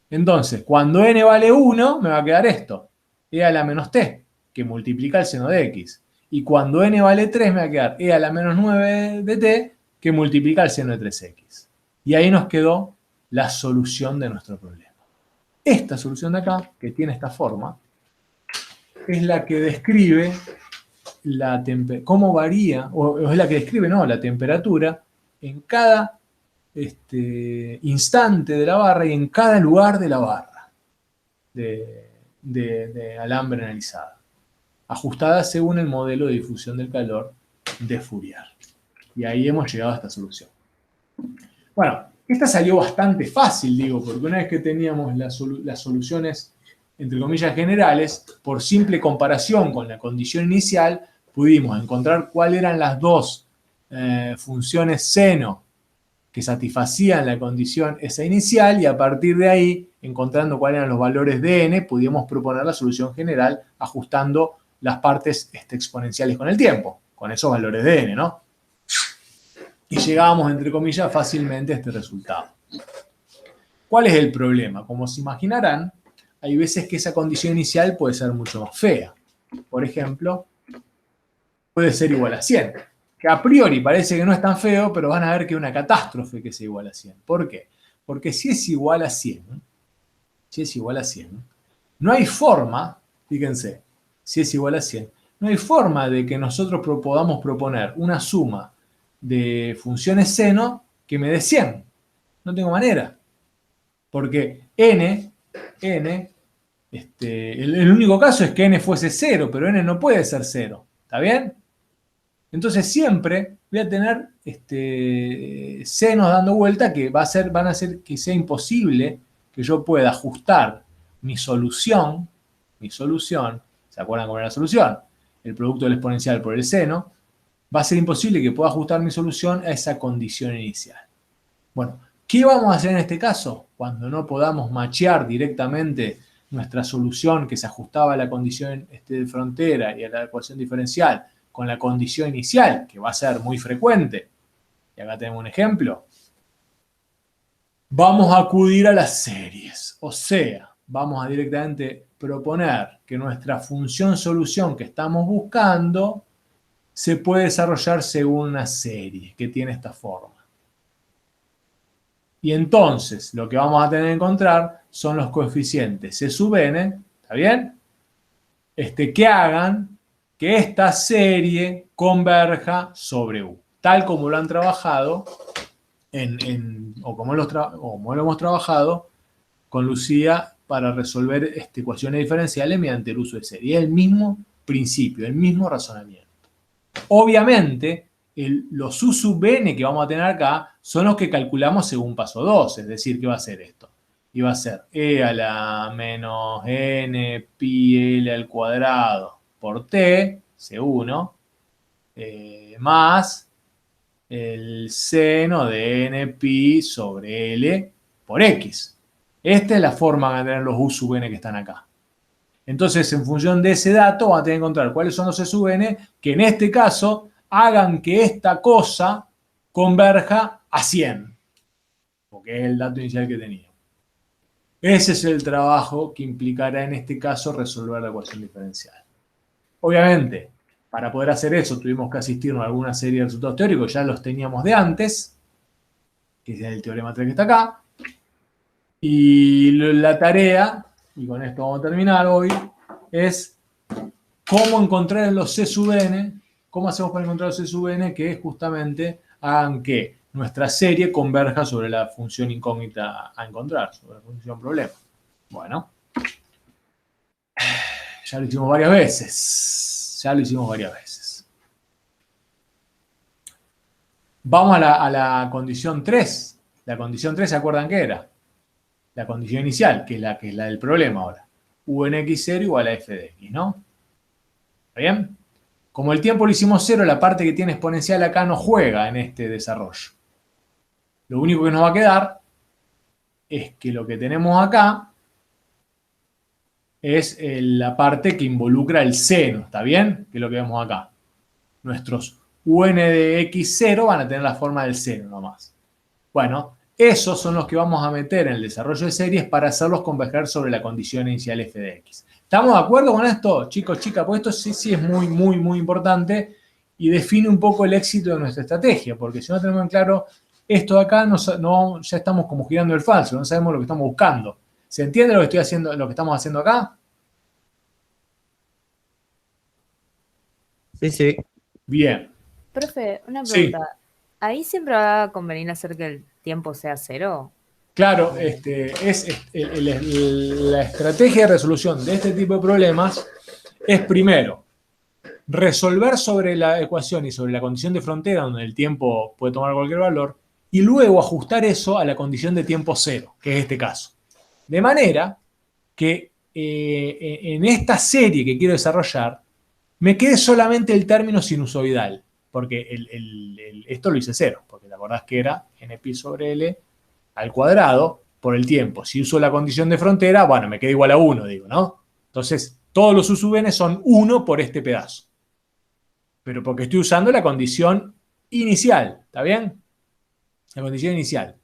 Entonces, cuando n vale 1, me va a quedar esto. E a la menos t, que multiplica el seno de x. Y cuando n vale 3, me va a quedar e a la menos 9 de t, que multiplica el seno de 3x. Y ahí nos quedó la solución de nuestro problema. Esta solución de acá, que tiene esta forma, es la que describe cómo varía, o es la que describe, no, la temperatura en cada instante de la barra y en cada lugar de la barra de alambre analizada, ajustada según el modelo de difusión del calor de Fourier. Y ahí hemos llegado a esta solución. Bueno, esta salió bastante fácil, digo, porque una vez que teníamos las soluciones, entre comillas, generales, por simple comparación con la condición inicial, pudimos encontrar cuáles eran las dos funciones seno que satisfacían la condición esa inicial, y a partir de ahí, encontrando cuáles eran los valores de n, pudimos proponer la solución general ajustando las partes exponenciales con el tiempo, con esos valores de n, ¿no? Y llegábamos, entre comillas, fácilmente a este resultado. ¿Cuál es el problema? Como se imaginarán, hay veces que esa condición inicial puede ser mucho más fea. Por ejemplo, puede ser igual a 100. Que a priori parece que no es tan feo, pero van a ver que es una catástrofe que sea igual a 100. ¿Por qué? Porque si es igual a 100, no hay forma, fíjense, si es igual a 100, no hay forma de que nosotros podamos proponer una suma de funciones seno que me dé 100. No tengo manera. Porque n, el único caso es que n fuese 0, pero n no puede ser 0. ¿Está bien? Entonces siempre voy a tener senos dando vuelta que van a hacer que sea imposible que yo pueda ajustar mi solución, ¿se acuerdan cómo era la solución? El producto del exponencial por el seno, va a ser imposible que pueda ajustar mi solución a esa condición inicial. Bueno, ¿qué vamos a hacer en este caso? Cuando no podamos machear directamente nuestra solución que se ajustaba a la condición de frontera y a la ecuación diferencial con la condición inicial, que va a ser muy frecuente. Y acá tenemos un ejemplo. Vamos a acudir a las series. O sea, vamos a directamente proponer que nuestra función solución que estamos buscando se puede desarrollar según una serie que tiene esta forma. Y entonces lo que vamos a tener que encontrar son los coeficientes C sub n, ¿está bien? Que hagan que esta serie converja sobre U, tal como lo han trabajado o como lo hemos trabajado con Lucía para resolver ecuaciones diferenciales mediante el uso de serie. Es el mismo principio, el mismo razonamiento. Obviamente, los U sub n que vamos a tener acá son los que calculamos según paso 2, es decir, ¿qué va a ser esto? Y va a ser e a la menos n pi l al cuadrado por t, C1, más el seno de n pi sobre l por x. Esta es la forma de tener los U sub n que están acá. Entonces, en función de ese dato, vamos a tener que encontrar cuáles son los C sub n que en este caso hagan que esta cosa converja a 100, porque es el dato inicial que tenía. Ese es el trabajo que implicará en este caso resolver la ecuación diferencial. Obviamente, para poder hacer eso tuvimos que asistirnos a alguna serie de resultados teóricos, ya los teníamos de antes, que es el teorema 3 que está acá. Y la tarea, y con esto vamos a terminar hoy, es cómo encontrar los C sub n, cómo hacemos para encontrar los C sub n que justamente hagan que nuestra serie converja sobre la función incógnita a encontrar, sobre la función problema. Bueno, ya lo hicimos varias veces. Vamos a la condición 3. La condición 3, ¿se acuerdan qué era? La condición inicial, que es la del problema ahora. U en x0 igual a f de x, ¿no? ¿Está bien? Como el tiempo lo hicimos 0, la parte que tiene exponencial acá no juega en este desarrollo. Lo único que nos va a quedar es que lo que tenemos acá es la parte que involucra el seno, ¿está bien? Que es lo que vemos acá. Nuestros un de x0 van a tener la forma del seno nomás. Bueno, esos son los que vamos a meter en el desarrollo de series para hacerlos converger sobre la condición inicial f de x. ¿Estamos de acuerdo con esto, chicos, chicas? Pues esto sí es muy, muy, muy importante y define un poco el éxito de nuestra estrategia, porque si no tenemos en claro esto de acá, ya estamos como girando el falso, no sabemos lo que estamos buscando. ¿Se entiende lo que estoy haciendo, lo que estamos haciendo acá? Sí, sí. Bien. Profe, una Sí. pregunta. ¿Ahí siempre va a convenir hacer que el tiempo sea 0? Claro, la estrategia de resolución de este tipo de problemas es primero resolver sobre la ecuación y sobre la condición de frontera donde el tiempo puede tomar cualquier valor y luego ajustar eso a la condición de tiempo 0, que es este caso. De manera que en esta serie que quiero desarrollar me quede solamente el término sinusoidal, porque esto lo hice 0, porque la verdad es que era npi sobre l al cuadrado por el tiempo. Si uso la condición de frontera, bueno, me queda igual a 1, digo, ¿no? Entonces, todos los u sub n son 1 por este pedazo. Pero porque estoy usando la condición inicial, ¿está bien? La condición inicial.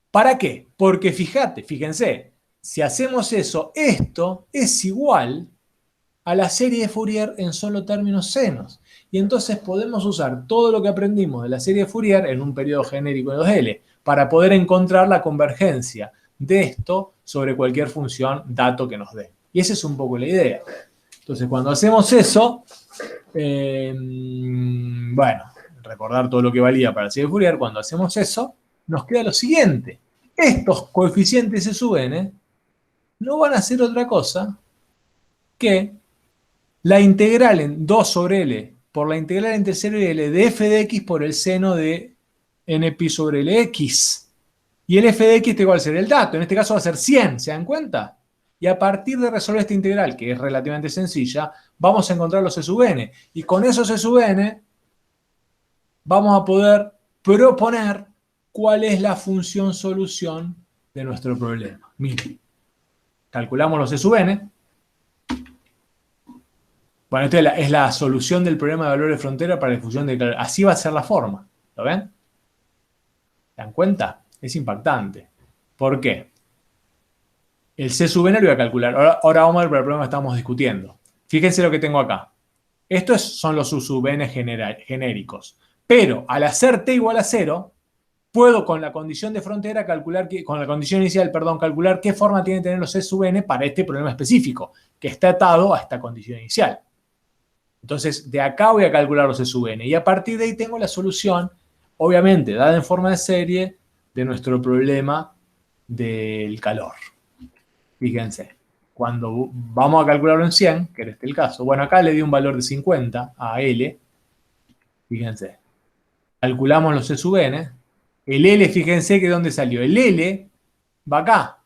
¿Para qué? Porque fíjense, si hacemos eso, esto es igual a la serie de Fourier en solo términos senos. Y entonces podemos usar todo lo que aprendimos de la serie de Fourier en un periodo genérico de 2L para poder encontrar la convergencia de esto sobre cualquier función dato que nos dé. Y esa es un poco la idea. Entonces, cuando hacemos eso, bueno, recordar todo lo que valía para la serie de Fourier, cuando hacemos eso, nos queda lo siguiente. Estos coeficientes S sub n no van a hacer otra cosa que la integral en 2 sobre L por la integral entre 0 y L de f de x por el seno de npi sobre Lx. Y el f de x igual a ser el dato. En este caso va a ser 100, ¿se dan cuenta? Y a partir de resolver esta integral, que es relativamente sencilla, vamos a encontrar los C sub n. Y con esos C sub n vamos a poder proponer cuál es la función solución de nuestro problema. Miren, calculamos los C sub n. Bueno, esta es la solución del problema de valores de frontera para la difusión de calor. Así va a ser la forma. ¿Lo ven? ¿Se dan cuenta? Es impactante. ¿Por qué? El C sub n lo voy a calcular. Ahora vamos a ver el problema que estamos discutiendo. Fíjense lo que tengo acá. Estos son los U sub n genéricos. Pero al hacer t igual a 0, puedo con la condición de frontera calcular, con la condición inicial, perdón, calcular qué forma tienen que tener los C sub n para este problema específico, que está atado a esta condición inicial. Entonces, de acá voy a calcular los C sub n. Y a partir de ahí tengo la solución, obviamente, dada en forma de serie, de nuestro problema del calor. Fíjense, cuando vamos a calcularlo en 100, que era este el caso, bueno, acá le di un valor de 50 a L. Fíjense, calculamos los C sub n. El L, fíjense que ¿dónde salió? El L va acá.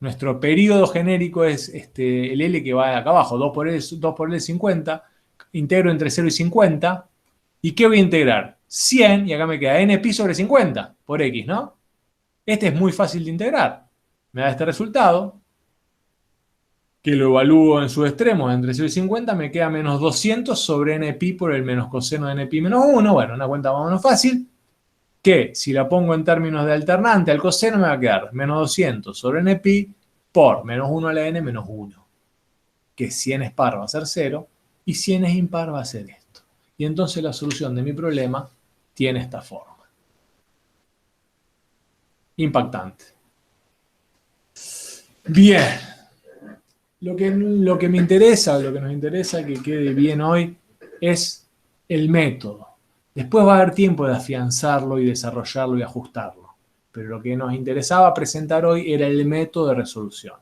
Nuestro período genérico es el L que va acá abajo, 2 por L 50. Integro entre 0 y 50. ¿Y qué voy a integrar? 100, y acá me queda npi sobre 50 por x, ¿no? Este es muy fácil de integrar. Me da este resultado, que lo evalúo en sus extremos entre 0 y 50, me queda menos 200 sobre npi por el menos coseno de npi menos 1. Bueno, una cuenta más o menos fácil, que si la pongo en términos de alternante al coseno me va a quedar menos 200 sobre npi por menos 1 a la n menos 1. Que 100 es par va a ser 0 y 100 es impar va a ser esto. Y entonces la solución de mi problema tiene esta forma. Impactante. Bien. Lo que me interesa, lo que nos interesa que quede bien hoy es el método. Después va a haber tiempo de afianzarlo y desarrollarlo y ajustarlo. Pero lo que nos interesaba presentar hoy era el método de resolución.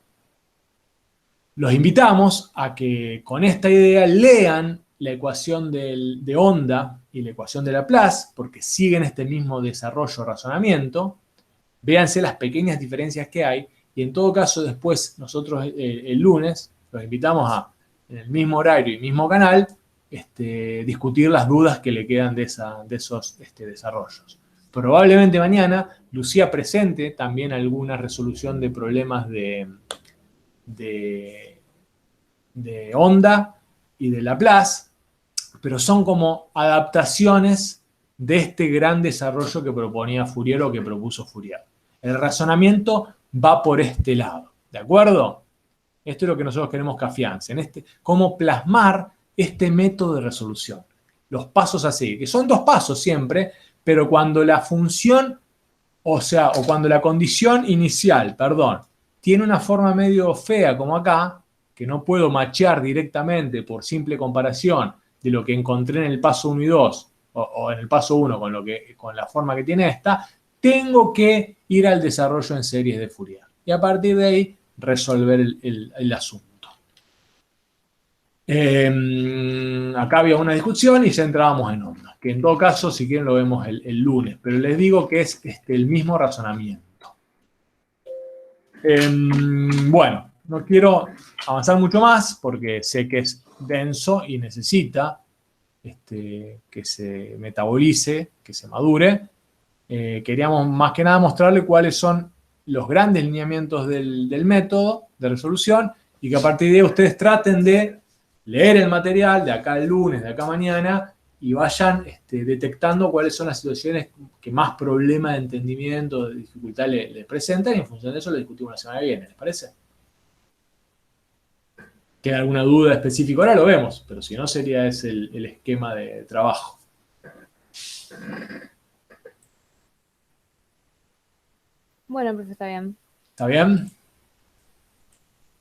Los invitamos a que con esta idea lean la ecuación de onda y la ecuación de Laplace, porque siguen este mismo desarrollo razonamiento. Véanse las pequeñas diferencias que hay. Y en todo caso, después nosotros el lunes los invitamos a, en el mismo horario y mismo canal, discutir las dudas que le quedan de esos desarrollos. Probablemente mañana Lucía presente también alguna resolución de problemas de onda y de Laplace, pero son como adaptaciones de este gran desarrollo que proponía Fourier o que propuso Fourier. El razonamiento va por este lado, ¿de acuerdo? Esto es lo que nosotros queremos que afiancen, cómo plasmar este método de resolución. Los pasos a seguir, que son 2 pasos siempre, pero cuando la función, o cuando la condición inicial, tiene una forma medio fea como acá, que no puedo machear directamente por simple comparación de lo que encontré en el paso 1 y 2, o en el paso 1 con la forma que tiene esta, tengo que ir al desarrollo en series de Fourier. Y a partir de ahí, resolver el asunto. Acá había una discusión y ya entrábamos en onda. Que en todo caso, si quieren, lo vemos el lunes. Pero les digo que es el mismo razonamiento. Bueno, no quiero avanzar mucho más porque sé que es denso y necesita que se metabolice, que se madure. Queríamos más que nada mostrarle cuáles son los grandes lineamientos del método de resolución y que a partir de ahí ustedes traten de leer el material de acá al lunes, de acá a mañana y vayan detectando cuáles son las situaciones que más problema de entendimiento, de dificultad les presentan y en función de eso lo discutimos la semana que viene, ¿les parece? ¿Queda alguna duda específica? Ahora lo vemos, pero si no sería ese el esquema de trabajo. Bueno, profe, está bien. ¿Está bien?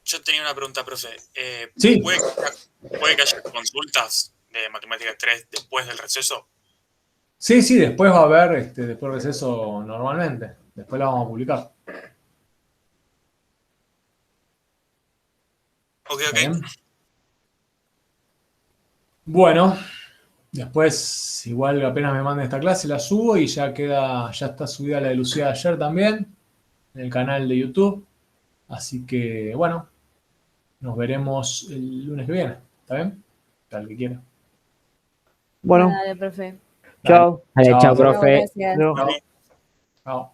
Yo tenía una pregunta, profe. Sí. ¿Puede que haya consultas de Matemáticas 3 después del receso? Sí, sí, después va a haber, después del receso normalmente. Después la vamos a publicar. Ok, ¿Está ok. bien? Bueno, después igual apenas me manden esta clase la subo y ya está subida la de Lucía de ayer también en el canal de YouTube. Así que bueno, nos veremos el lunes que viene. ¿Está bien? Tal que quiera. Bueno, Dale, profe. chao. Dale, chao, Chao. profe. Gracias. Adiós. Chao. Chao.